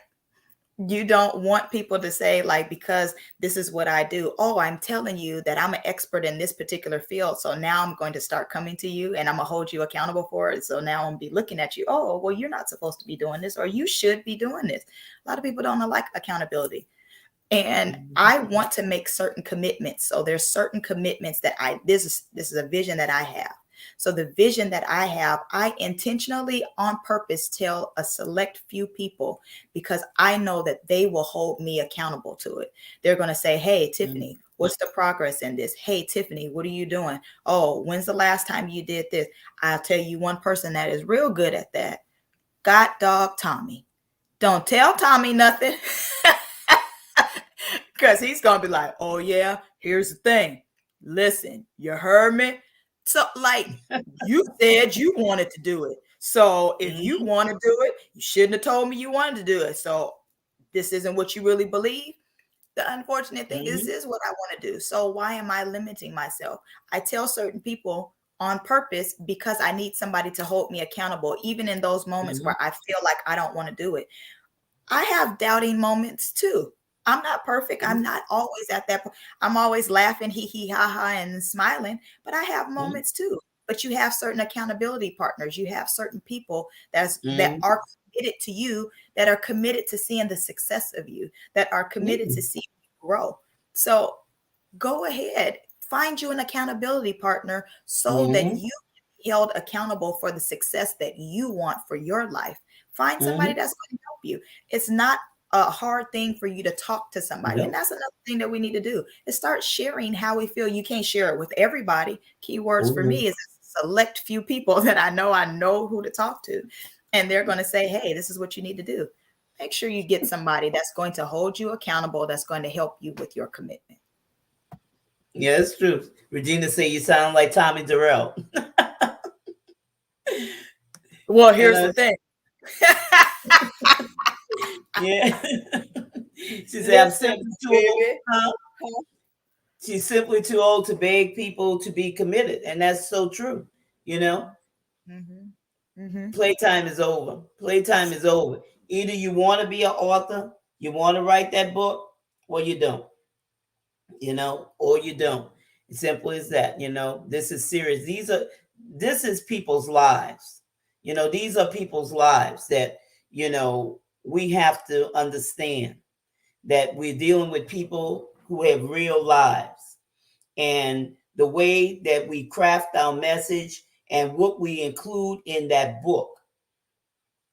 Speaker 2: You don't want people to say, like, because this is what I do. Oh, I'm telling you that I'm an expert in this particular field. So now I'm going to start coming to you and I'm going to hold you accountable for it. So now I'm going to be looking at you. Oh, well, you're not supposed to be doing this, or you should be doing this. A lot of people don't like accountability. And I want to make certain commitments. So there's certain commitments that this is a vision that I have. So the vision that I have, I intentionally on purpose tell a select few people, because I know that they will hold me accountable to it. They're going to say, "Hey,
Speaker 1: Mhm.
Speaker 2: Tiffany, what's the progress in this? Hey, Tiffany, what are you doing? Oh, when's the last time you did this?" I'll tell you one person that is real good at that. God dog Tommy. Don't tell Tommy nothing. Because he's going to be like, "Oh, yeah, here's the thing. Listen, you heard me? So, like, you said you wanted to do it. So, if you
Speaker 1: Mhm.
Speaker 2: want to do it, you shouldn't have told me you wanted to do it. So, this isn't what you really believe." The unfortunate thing is,
Speaker 1: Mhm.
Speaker 2: this is what I want to do. So, why am I limiting myself? I tell certain people on purpose because I need somebody to hold me accountable, even in those moments
Speaker 1: Mhm.
Speaker 2: where I feel like I don't want to do it. I have doubting moments too. I'm not perfect. I'm
Speaker 1: Mhm.
Speaker 2: not always at that point. I'm always laughing, hee hee ha ha, and smiling, but I have
Speaker 1: Mhm.
Speaker 2: moments too. But you have certain accountability partners. You have certain people that
Speaker 1: Mhm.
Speaker 2: are committed to you, that are committed to seeing the success of you, that are committed to seeing you grow. So go ahead, find you an accountability partner so that
Speaker 1: Mhm.
Speaker 2: you can be held accountable for the success that you want for your life. Find somebody
Speaker 1: Mhm.
Speaker 2: that's going to help you. It's not a hard thing for you to talk to somebody. And
Speaker 1: Yep.
Speaker 2: that's another thing that we need to do, is start sharing how we feel. You can't share it with everybody. Keywords
Speaker 1: Oh,
Speaker 2: for
Speaker 1: no.
Speaker 2: me is a select few people that I know who to talk to. And they're going to say, "Hey, this is what you need to do." Make sure you get somebody that's going to hold you accountable, that's going to help you with your commitment.
Speaker 1: Yeah, it's true. Regina said you sound like Tommy Durrell.
Speaker 2: Well,
Speaker 1: You
Speaker 2: here's the
Speaker 1: know,
Speaker 2: thing.
Speaker 1: yeah. She said I'm
Speaker 2: Listen,
Speaker 1: simply too old.
Speaker 2: baby.
Speaker 1: Huh? She's simply too old to beg people to be committed, and that's so true. You know,
Speaker 2: Mhm. Mhm.
Speaker 1: playtime is over. Playtime is over. Either you want to be an author, you want to write that book, or you don't. Or you don't. It's simple as that. This is serious. This is people's lives. These are people's lives that we have to understand that we're dealing with people who have real lives, and the way that we craft our message and what we include in that book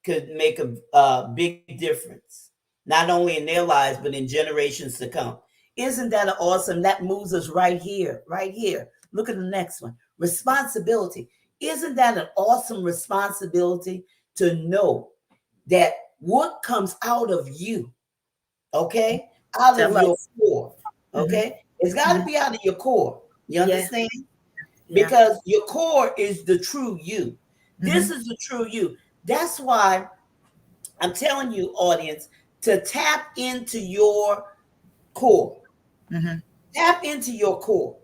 Speaker 1: could make a big difference, not only in their lives, but in generations to come. Isn't that awesome? That moves us right here, right here. Look at the next one. Responsibility. Isn't that an awesome responsibility to know that what comes out of you, okay, out of
Speaker 2: Tell
Speaker 1: your
Speaker 2: us.
Speaker 1: core,
Speaker 2: Mhm.
Speaker 1: okay, it's got to
Speaker 2: Mhm.
Speaker 1: be out of your core. You
Speaker 2: Yeah.
Speaker 1: understand?
Speaker 2: Yeah.
Speaker 1: Because your core is the true you. This
Speaker 2: Mhm.
Speaker 1: is the true you. That's why I'm telling you, audience, to tap into your core.
Speaker 2: Mhm.
Speaker 1: Tap into your core.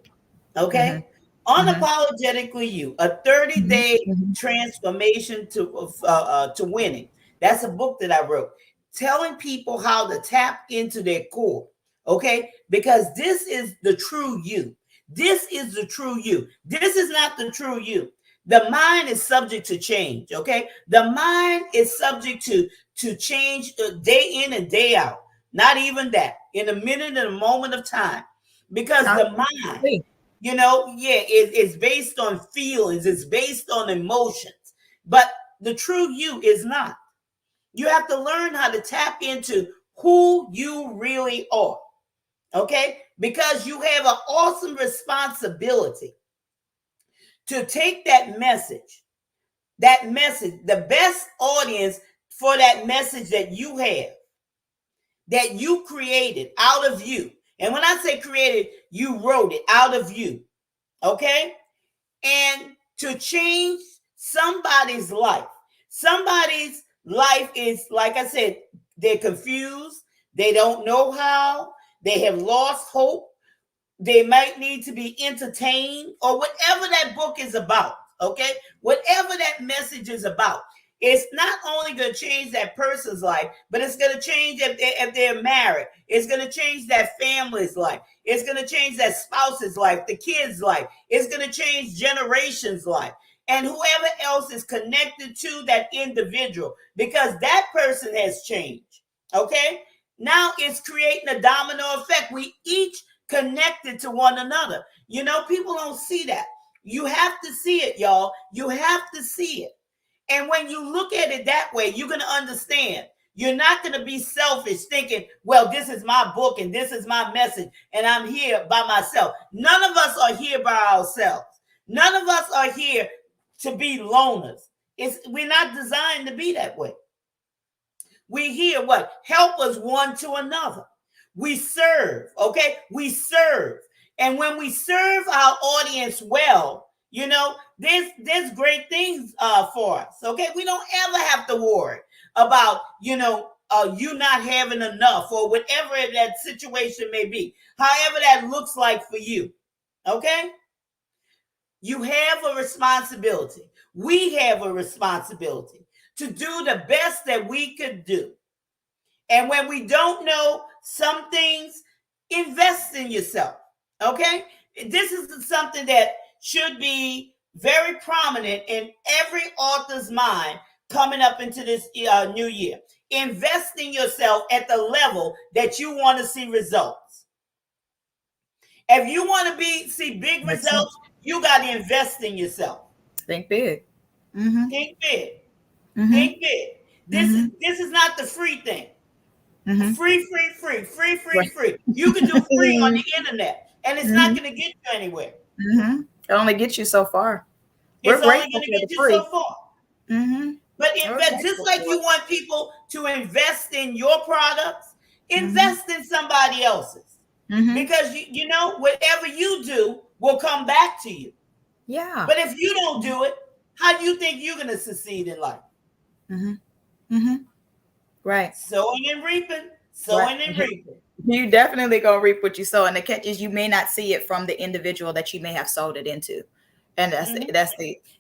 Speaker 2: Mhm.
Speaker 1: Okay?
Speaker 2: Mhm.
Speaker 1: Unapologetically you. A 30
Speaker 2: Mhm.
Speaker 1: day
Speaker 2: Mhm.
Speaker 1: transformation to winning. That's a book that I wrote. Telling people how to tap into their core. Okay? Because this is the true you. This is the true you. This is not the true you. The mind is subject to change. Okay? The mind is subject to change day in and day out. Not even that. In a minute, in a moment of time, because
Speaker 2: I
Speaker 1: the mind,
Speaker 2: agree.
Speaker 1: it's based on feelings, it's based on emotions, but the true you is not. You have to learn how to tap into who you really are, okay, because you have an awesome responsibility to take that message, the best audience for that message that you have, that you created out of you. And when I say created, you wrote it out of you, okay? And to change somebody's life. Somebody's life is, like I said, they're confused, they don't know how, they have lost hope, they might need to be entertained, or whatever that book is about. Okay, whatever that message is about, it's not only going to change that person's life, but it's going to change if they're married. It's going to change that family's life. It's going to change that spouse's life, the kid's life. It's going to change generations' life, and whoever else is connected to that individual, because that person has changed. Okay, now it's creating a domino effect. We each connected to one another. You know, people don't see that. You have to see it, y'all. You have to see it. And when you look at it that way, you're going to understand. You're not going to be selfish thinking, well, this is my book and this is my message and I'm here by myself. None of us are here by ourselves. None of us are here to be loners. We're not designed to be that way. We here what? Help us one to another. We serve, okay? We serve. And when we serve our audience well, you know, there's great things for us, okay? We don't ever have to worry about, you not having enough or whatever that situation may be, however that looks like for you, okay? You have a responsibility. We have a responsibility to do the best that we could do. And when we don't know some things, invest in yourself. Okay? This is something that should be very prominent in every author's mind coming up into this new year. Invest in yourself at the level that you want to see results. If you want to see big results, you got to invest in yourself.
Speaker 2: Think big. Mm-hmm.
Speaker 1: Think big.
Speaker 2: Mm-hmm.
Speaker 1: Think big. This is not the free thing.
Speaker 2: Mm-hmm.
Speaker 1: Free.
Speaker 2: Right.
Speaker 1: You can do free on the internet, and it's not going to get you anywhere.
Speaker 2: Mm-hmm. It only gets you so far. We're
Speaker 1: It's only
Speaker 2: grateful
Speaker 1: going to
Speaker 2: for the
Speaker 1: get you so
Speaker 2: free.
Speaker 1: far.
Speaker 2: Mm-hmm.
Speaker 1: But
Speaker 2: We're
Speaker 1: invest, just
Speaker 2: grateful
Speaker 1: like
Speaker 2: for
Speaker 1: you
Speaker 2: it.
Speaker 1: want people to invest in your products,
Speaker 2: Mm-hmm.
Speaker 1: invest in somebody else's.
Speaker 2: Mm-hmm.
Speaker 1: Because you know, whatever you do will come back to you.
Speaker 2: Yeah.
Speaker 1: But if you don't do it, how do you think you're going to succeed in life?
Speaker 2: Mm-hmm. Mm-hmm. Right.
Speaker 1: Sowing and reaping,
Speaker 2: Right.
Speaker 1: sowing and reaping.
Speaker 2: You definitely gonna reap what you sow, and the catch is you may not see it from the individual that you may have sold it into, and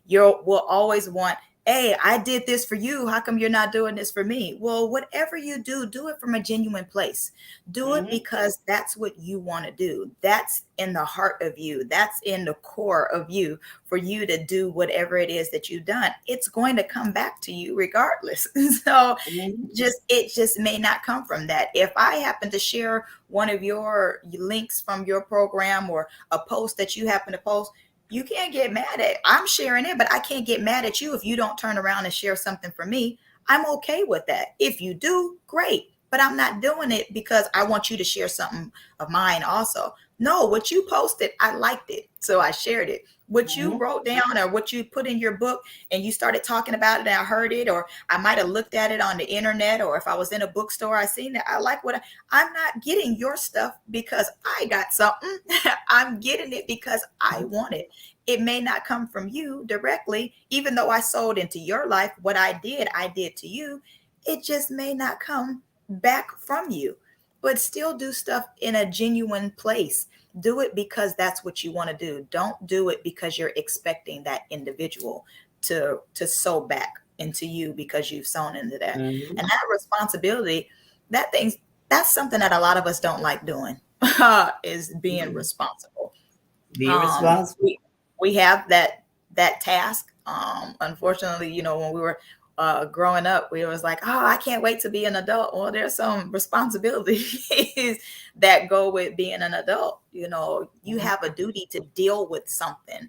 Speaker 2: we'll always want. Hey, I did this for you. How come you're not doing this for me? Well, whatever you do it from a genuine place. Do it because that's what you want to do. That's in the heart of you. That's in the core of you for you to do whatever it is that you've done. It's going to come back to you regardless. So it just may not come from that. If I happen to share one of your links from your program or a post that you happen to post, you can't get mad at. I'm sharing it, but I can't get mad at you if you don't turn around and share something for me. I'm okay with that. If you do, great. But I'm not doing it because I want you to share something of mine also. No, what you posted, I liked it. So I shared it. What you wrote down or what you put in your book and you started talking about it and I heard it, or I might have looked at it on the internet, or if I was in a bookstore, I seen it. I like I'm not getting your stuff because I got something. I'm getting it because I want it. It may not come from you directly, even though I sold into your life. What I did to you. It just may not come back from you, but still do stuff in a genuine place. Do it because that's what you want to do. Don't do it because you're expecting that individual to sow back into you because you've sown into that. And that responsibility, that's something that a lot of us don't like doing, is being responsible.
Speaker 1: Be responsible.
Speaker 2: We have that task. Unfortunately, when we were growing up, we was like, oh, I can't wait to be an adult. Well, there's some responsibilities that go with being an adult. You have a duty to deal with something,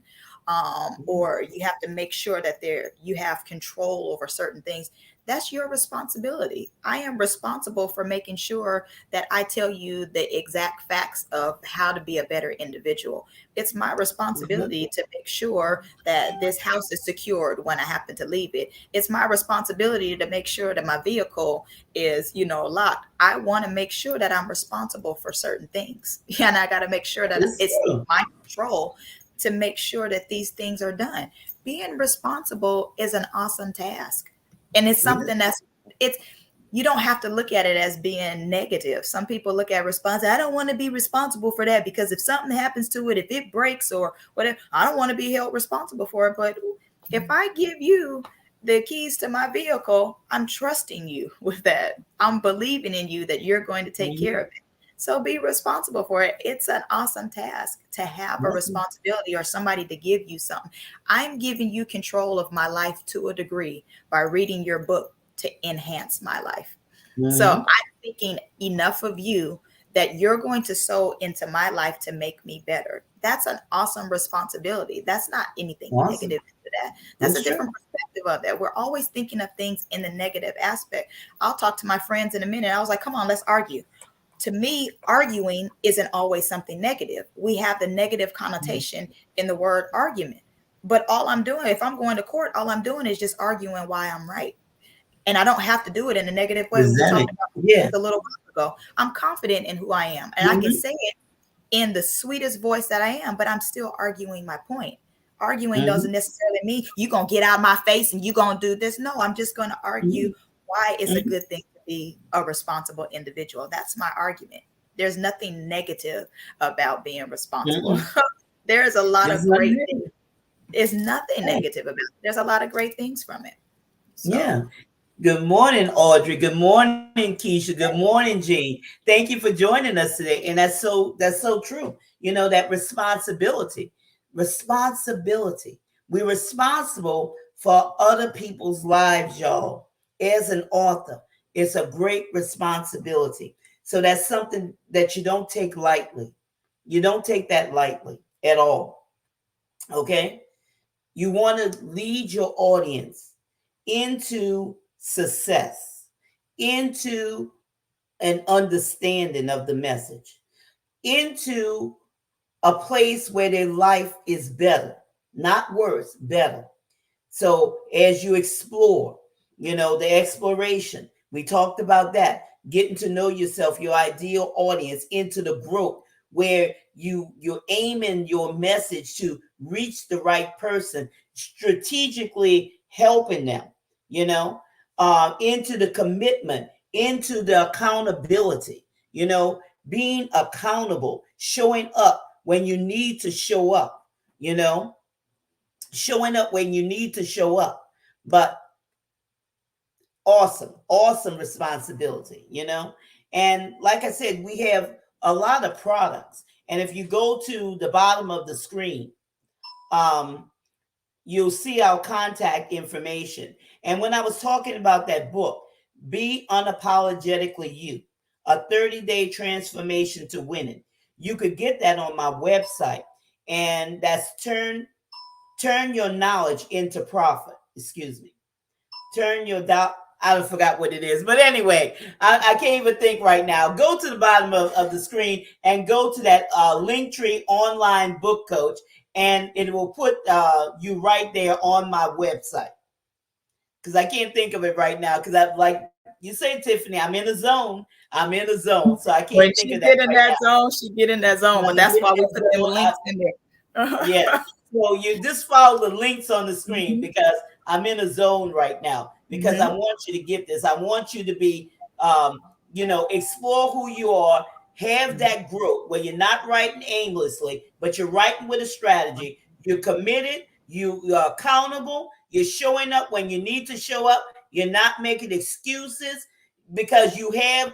Speaker 2: or you have to make sure that you have control over certain things. That's your responsibility. I am responsible for making sure that I tell you the exact facts of how to be a better individual. It's my responsibility to make sure that this house is secured when I happen to leave it. It's my responsibility to make sure that my vehicle is, locked. I want to make sure that I'm responsible for certain things. And I got to make sure that it's in my control to make sure that these things are done. Being responsible is an awesome task. And it's
Speaker 1: Yeah.
Speaker 2: something it's, you don't have to look at it as being negative. Some people look at response. I don't want to be responsible for that because if something happens to it, if it breaks or whatever, I don't want to be held responsible for it. But if I give you the keys to my vehicle, I'm trusting you with that. I'm believing in you that you're going to take care of
Speaker 1: Mhm.
Speaker 2: it. So be responsible for it. It's an awesome task to have a
Speaker 1: Mhm.
Speaker 2: responsibility or somebody to give you something. I'm giving you control of my life to a degree by reading your book to enhance my life. So
Speaker 1: Mhm.
Speaker 2: I'm thinking enough of you that you're going to sow into my life to make me better. That's an awesome responsibility. That's not anything
Speaker 1: Awesome.
Speaker 2: negative into that. That's a
Speaker 1: It's true.
Speaker 2: different perspective of that. We're always thinking of things in the negative aspect. I'll talk to my friends in a minute. I was like, come on, let's argue. To me, arguing isn't always something negative. We have the negative connotation in the word argument. But all I'm doing, if I'm going to court, all I'm doing is just arguing why I'm right. And I don't have to do it in a negative way. We talked
Speaker 1: Exactly.
Speaker 2: about
Speaker 1: Yeah.
Speaker 2: a little while ago. I'm confident in who I am, and I can
Speaker 1: Mhm.
Speaker 2: say it in the sweetest voice that I am, but I'm still arguing my point. Arguing doesn't
Speaker 1: Mhm.
Speaker 2: necessarily mean you're going to get out of my face and you're going to do this. No, I'm just going to argue
Speaker 1: Mhm.
Speaker 2: why it's a
Speaker 1: Mhm.
Speaker 2: good thing to be a responsible individual. That's my argument. There's nothing negative about being responsible.
Speaker 1: Mhm.
Speaker 2: There's a lot
Speaker 1: It's
Speaker 2: of
Speaker 1: not
Speaker 2: great things.
Speaker 1: negative.
Speaker 2: There's nothing
Speaker 1: Right.
Speaker 2: negative about it. There's a lot of great things from it. So,
Speaker 1: Yeah. Good morning, Audrey. Good morning, Keisha. Good morning, Jean. Thank you for joining us today. And that's so true. That responsibility. Responsibility. We're responsible for other people's lives, y'all. As an author, it's a great responsibility. So that's something that you don't take lightly. You don't take that lightly at all. Okay? You want to lead your audience into success, into an understanding of the message, into a place where their life is better, not worse, better. So as you explore, the exploration, we talked about that, getting to know yourself, your ideal audience, into the growth where you're aiming your message to reach the right person, strategically helping them, you know, into the commitment, into the accountability, being accountable, showing up when you need to show up, you know, showing up when you need to show up. But awesome responsibility, And like I said, we have a lot of products. And if you go to the bottom of the screen, um, you'll see our contact information. And when I was talking about that book, Be Unapologetically You, a 30-day transformation to winning, you could get that on my website. And that's turn your knowledge into profit. Excuse me. Turn your doubt. I forgot what it is. But anyway, I can't even think right now. Go to the bottom of the screen and go to that Linktree online book coach, and it will put you right there on my website. Because I can't think of it right now. Because I, like you say, Tiffany, I'm in a zone. I'm in a zone. So I can't
Speaker 2: when
Speaker 1: think of
Speaker 2: she
Speaker 1: that
Speaker 2: get in
Speaker 1: right
Speaker 2: that
Speaker 1: now.
Speaker 2: zone, she get in that zone.
Speaker 1: When
Speaker 2: But
Speaker 1: I
Speaker 2: that's
Speaker 1: get
Speaker 2: why we
Speaker 1: that
Speaker 2: put them
Speaker 1: zone,
Speaker 2: links in
Speaker 1: yeah.
Speaker 2: there.
Speaker 1: So you just follow the links on the screen
Speaker 2: Mhm,
Speaker 1: because I'm in a zone right now because I
Speaker 2: mhm,
Speaker 1: want you to get this. I want you to be, explore who you are, have
Speaker 2: mhm.
Speaker 1: that growth where you're not writing aimlessly, but you're writing with a strategy. You're committed, you are accountable, you're showing up when you need to show up, you're not making excuses because you have,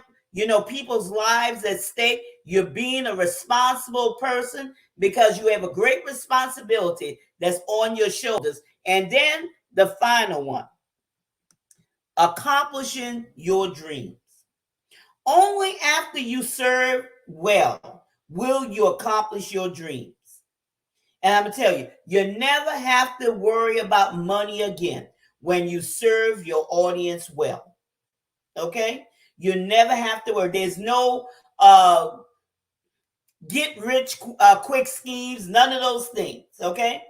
Speaker 1: people's lives at stake. You're being a responsible person because you have a great responsibility that's on your shoulders. And then the final one, accomplishing your dreams. Only after you serve well will you accomplish your dreams. And I'm going to tell you, you never have to worry about money again when you serve your audience well. Okay? You never have to worry. There's no get rich quick schemes, none of those things. Okay?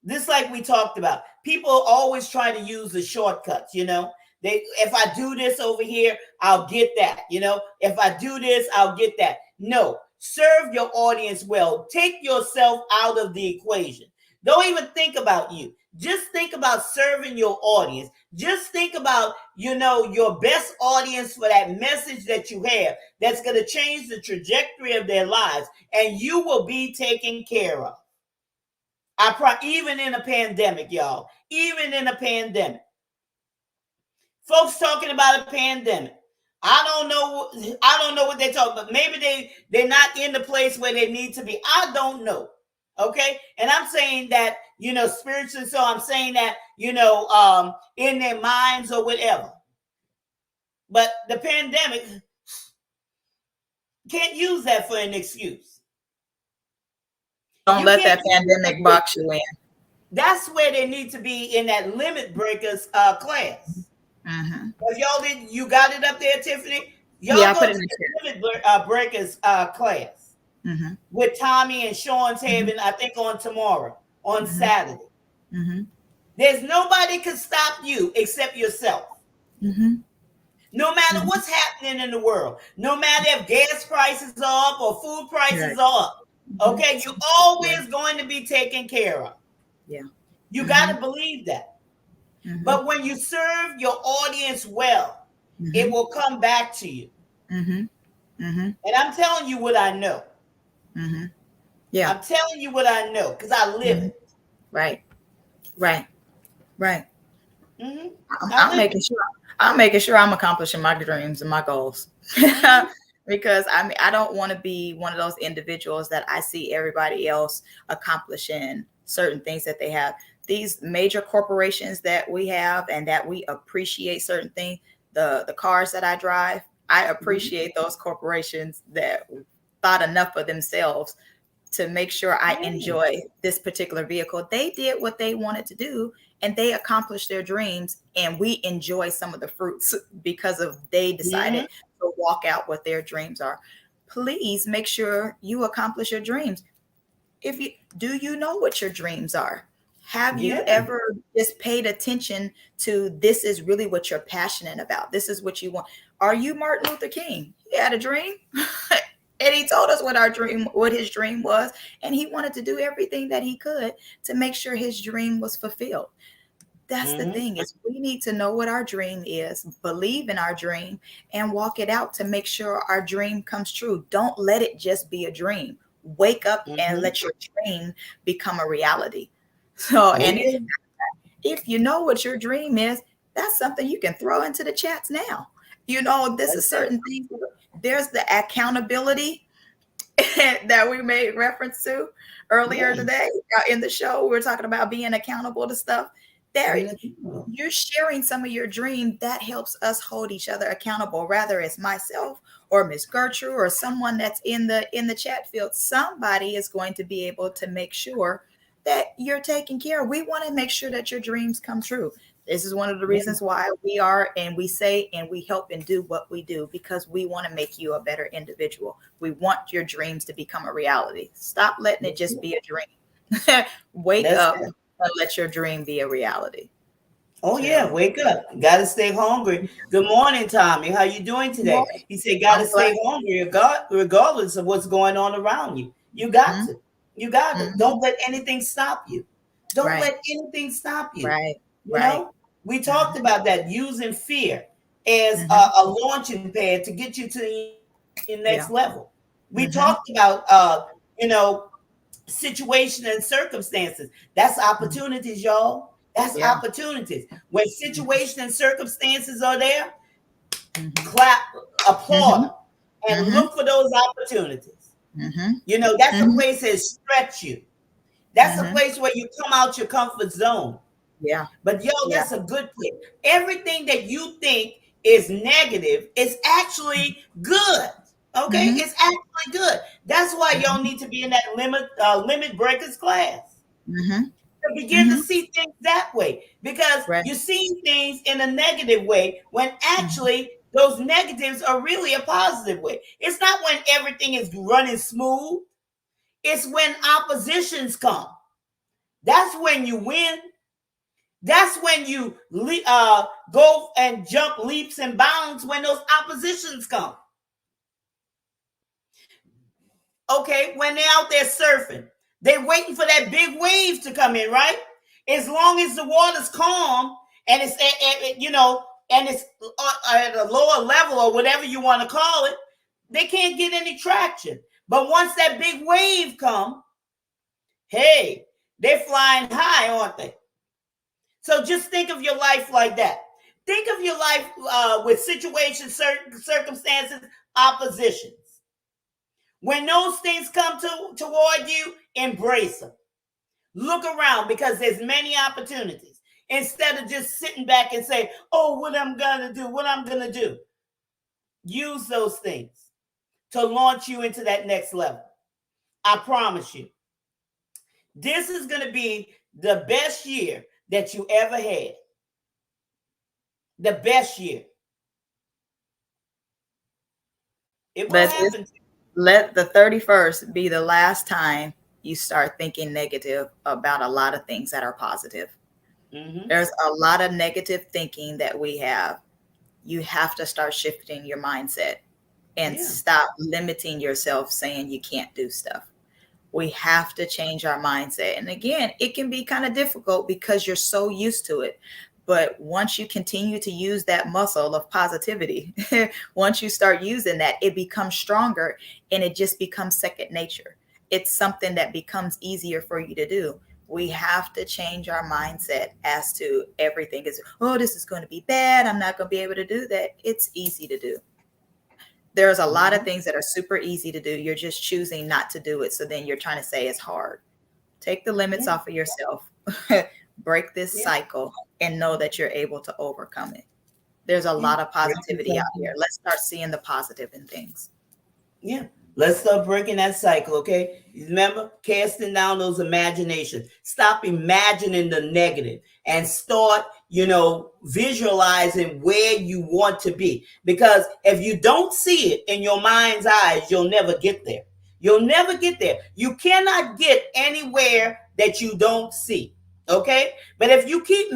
Speaker 1: This like we talked about. People always try to use the shortcuts, If I do this over here, I'll get that, If I do this, I'll get that. No, serve your audience well. Take yourself out of the equation. Don't even think about you. Just think about serving your audience. Just think about, your best audience for that message that you have that's going to change the trajectory of their lives, and you will be taken care of. Even in a pandemic, y'all. Even in a pandemic. Folks talking about a pandemic. I don't know what they're talking about. Maybe they're not in the place where they need to be. I don't know. Okay. And I'm saying that, spiritually, so I'm saying that, in their minds or whatever. But the pandemic, can't use that for an excuse.
Speaker 2: Don't let that pandemic box you in.
Speaker 1: That's where they need to be, in that limit breakers class.
Speaker 2: Mm-hmm.
Speaker 1: If you got it up there, Tiffany? Y'all
Speaker 2: Yeah,
Speaker 1: go to the limit breakers class with Tommy and Sean's having, I think, on tomorrow, on Saturday. There's nobody can stop you except yourself. No matter what's happening in the world, no matter if gas prices are up or food prices are up, okay, you're always going to be taken care of.
Speaker 2: Yeah.
Speaker 1: You got to believe that. But when you serve your audience well, it will come back to you. And I'm telling you what I know.
Speaker 2: Yeah.
Speaker 1: I'm telling you what I know because I live it.
Speaker 2: Right.
Speaker 1: I'm
Speaker 2: making sure I'm accomplishing my dreams and my goals. Because I don't want to be one of those individuals that I see everybody else accomplishing certain things that they have. These major corporations that we have and that we appreciate certain things, the cars that I drive, I appreciate those corporations that thought enough of themselves to make sure I enjoy this particular vehicle. They did what they wanted to do and they accomplished their dreams, and we enjoy some of the fruits because of they decided to walk out what their dreams are. Please make sure you accomplish your dreams. Do you know what your dreams are? Have you ever just paid attention to this is really what you're passionate about? This is what you want. Are you Martin Luther King? He had a dream. And he told us what his dream was. And he wanted to do everything that he could to make sure his dream was fulfilled. That's the thing, is we need to know what our dream is, believe in our dream, and walk it out to make sure our dream comes true. Don't let it just be a dream. Wake up and let your dream become a reality. So, if you know what your dream is, that's something you can throw into the chats now. This is certain things. There's the accountability that we made reference to earlier today in the show. We were talking about being accountable to stuff. You're sharing some of your dream that helps us hold each other accountable, whether it's myself or Miss Gertrude or someone that's in the chat field. Somebody is going to be able to make sure that you're taken care of. We want to make sure that your dreams come true. This is one of the reasons why we are, and we say, and we help and do what we do, because we want to make you a better individual. We want your dreams to become a reality. Stop letting it just be a dream. Wake up and let your dream be a reality.
Speaker 1: Oh yeah, wake up. Gotta stay hungry. Good morning, Tommy. How you doing today? He said, gotta stay hungry regardless of what's going on around you. You got to. You got to. Don't let anything stop you. Don't let anything stop you. We talked about that, using fear as a launching pad to get you to your next level. We talked about, situation and circumstances. That's opportunities, y'all. That's opportunities. When situation and circumstances are there, clap, applaud, and look for those opportunities. That's a place that stretch you. That's a place where you come out your comfort zone. But that's a good place. Everything that you think is negative is actually good. Okay, it's actually good. That's why y'all need to be in that limit breakers class. To begin to see things that way, because you're seeing things in a negative way when actually those negatives are really a positive way. It's not when everything is running smooth. It's when oppositions come. That's when you win. That's when you go and jump leaps and bounds, when those oppositions come. Okay, when they're out there surfing, they're waiting for that big wave to come in, right? As long as the water's calm and it's and it's at a lower level or whatever you want to call it, they can't get any traction. But once that big wave come, hey, they're flying high, aren't they? So just think of your life like that. Think of your life with situations, circumstances, oppositions. When those things come toward you, embrace them. Look around because there's many opportunities. Instead of just sitting back and say, "Oh, what I'm gonna do, what I'm gonna do," use those things to launch you into that next level. I promise you, this is gonna be the best year that you ever had. The best year. It will
Speaker 2: Let
Speaker 1: happen.
Speaker 2: let the 31st be the last time you start thinking negative about a lot of things that are positive.
Speaker 1: Mm-hmm.
Speaker 2: There's a lot of negative thinking that we have. You have to start shifting your mindset and
Speaker 1: Yeah.
Speaker 2: stop limiting yourself saying you can't do stuff. We have to change our mindset. And again, it can be kind of difficult because you're so used to it. But once you continue to use that muscle of positivity, once you start using that, it becomes stronger and it just becomes second nature. It's something that becomes easier for you to do. We have to change our mindset as to everything is, oh, this is going to be bad. I'm not going to be able to do that. It's easy to do. There's a lot of
Speaker 1: Mm-hmm.
Speaker 2: things that are super easy to do. You're just choosing not to do it. So then you're trying to say it's hard. Take the limits
Speaker 1: Yeah.
Speaker 2: off of yourself, break this
Speaker 1: Yeah.
Speaker 2: cycle, and know that you're able to overcome it. There's a
Speaker 1: Yeah.
Speaker 2: lot of
Speaker 1: Break the
Speaker 2: positivity out
Speaker 1: cycle.
Speaker 2: here. Let's start seeing the positive in things.
Speaker 1: Yeah. Let's start breaking that cycle, okay? Remember, casting down those imaginations. Stop imagining the negative and start, visualizing where you want to be. Because if you don't see it in your mind's eyes, you'll never get there. You'll never get there. You cannot get anywhere that you don't see, okay? But if you keep,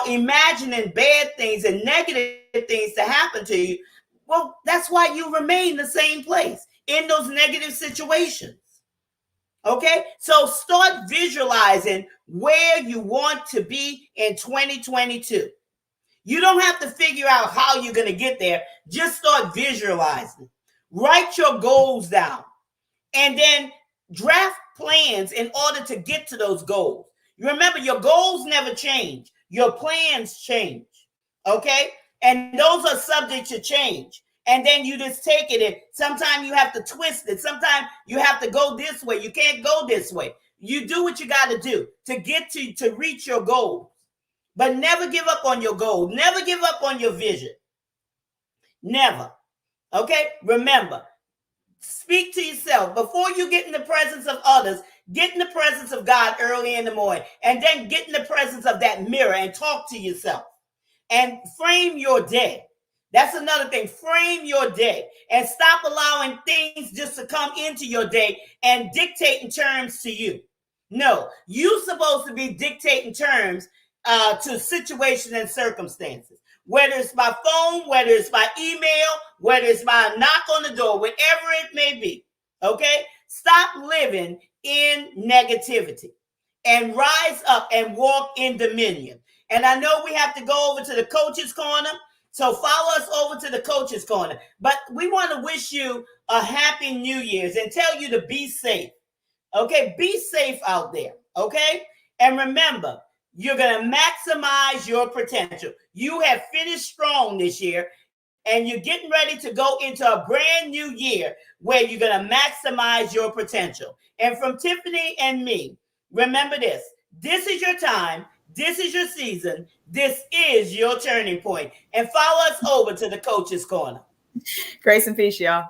Speaker 1: imagining bad things and negative things to happen to you, well, that's why you remain the same place in those negative situations. Okay? So start visualizing where you want to be in 2022. You don't have to figure out how you're going to get there. Just start visualizing. Write your goals down and then draft plans in order to get to those goals. You remember, your goals never change, your plans change. Okay? And those are subject to change. And then you just take it and sometimes you have to twist it. Sometimes you have to go this way. You can't go this way. You do what you got to do to get to reach your goals. But never give up on your goal. Never give up on your vision. Never. Okay? Remember, speak to yourself before you get in the presence of others. Get in the presence of God early in the morning, and then get in the presence of that mirror and talk to yourself and frame your day. That's another thing. Frame your day and stop allowing things just to come into your day and dictate in terms to you. No, you're supposed to be dictating terms to situations and circumstances. Whether it's by phone, whether it's by email, whether it's by a knock on the door, whatever it may be. Okay? Stop living in negativity and rise up and walk in dominion. And I know we have to go over to the coach's corner. So follow us over to the coach's corner. But we want to wish you a happy New Year's and tell you to be safe. Okay? Be safe out there. Okay? And remember, you're going to maximize your potential. You have finished strong this year, and you're getting ready to go into a brand new year where you're going to maximize your potential. And from Tiffany and me, remember this. This is your time. This is your season. This is your turning point. And follow us over to the Coach's Corner.
Speaker 2: Grace and peace, y'all.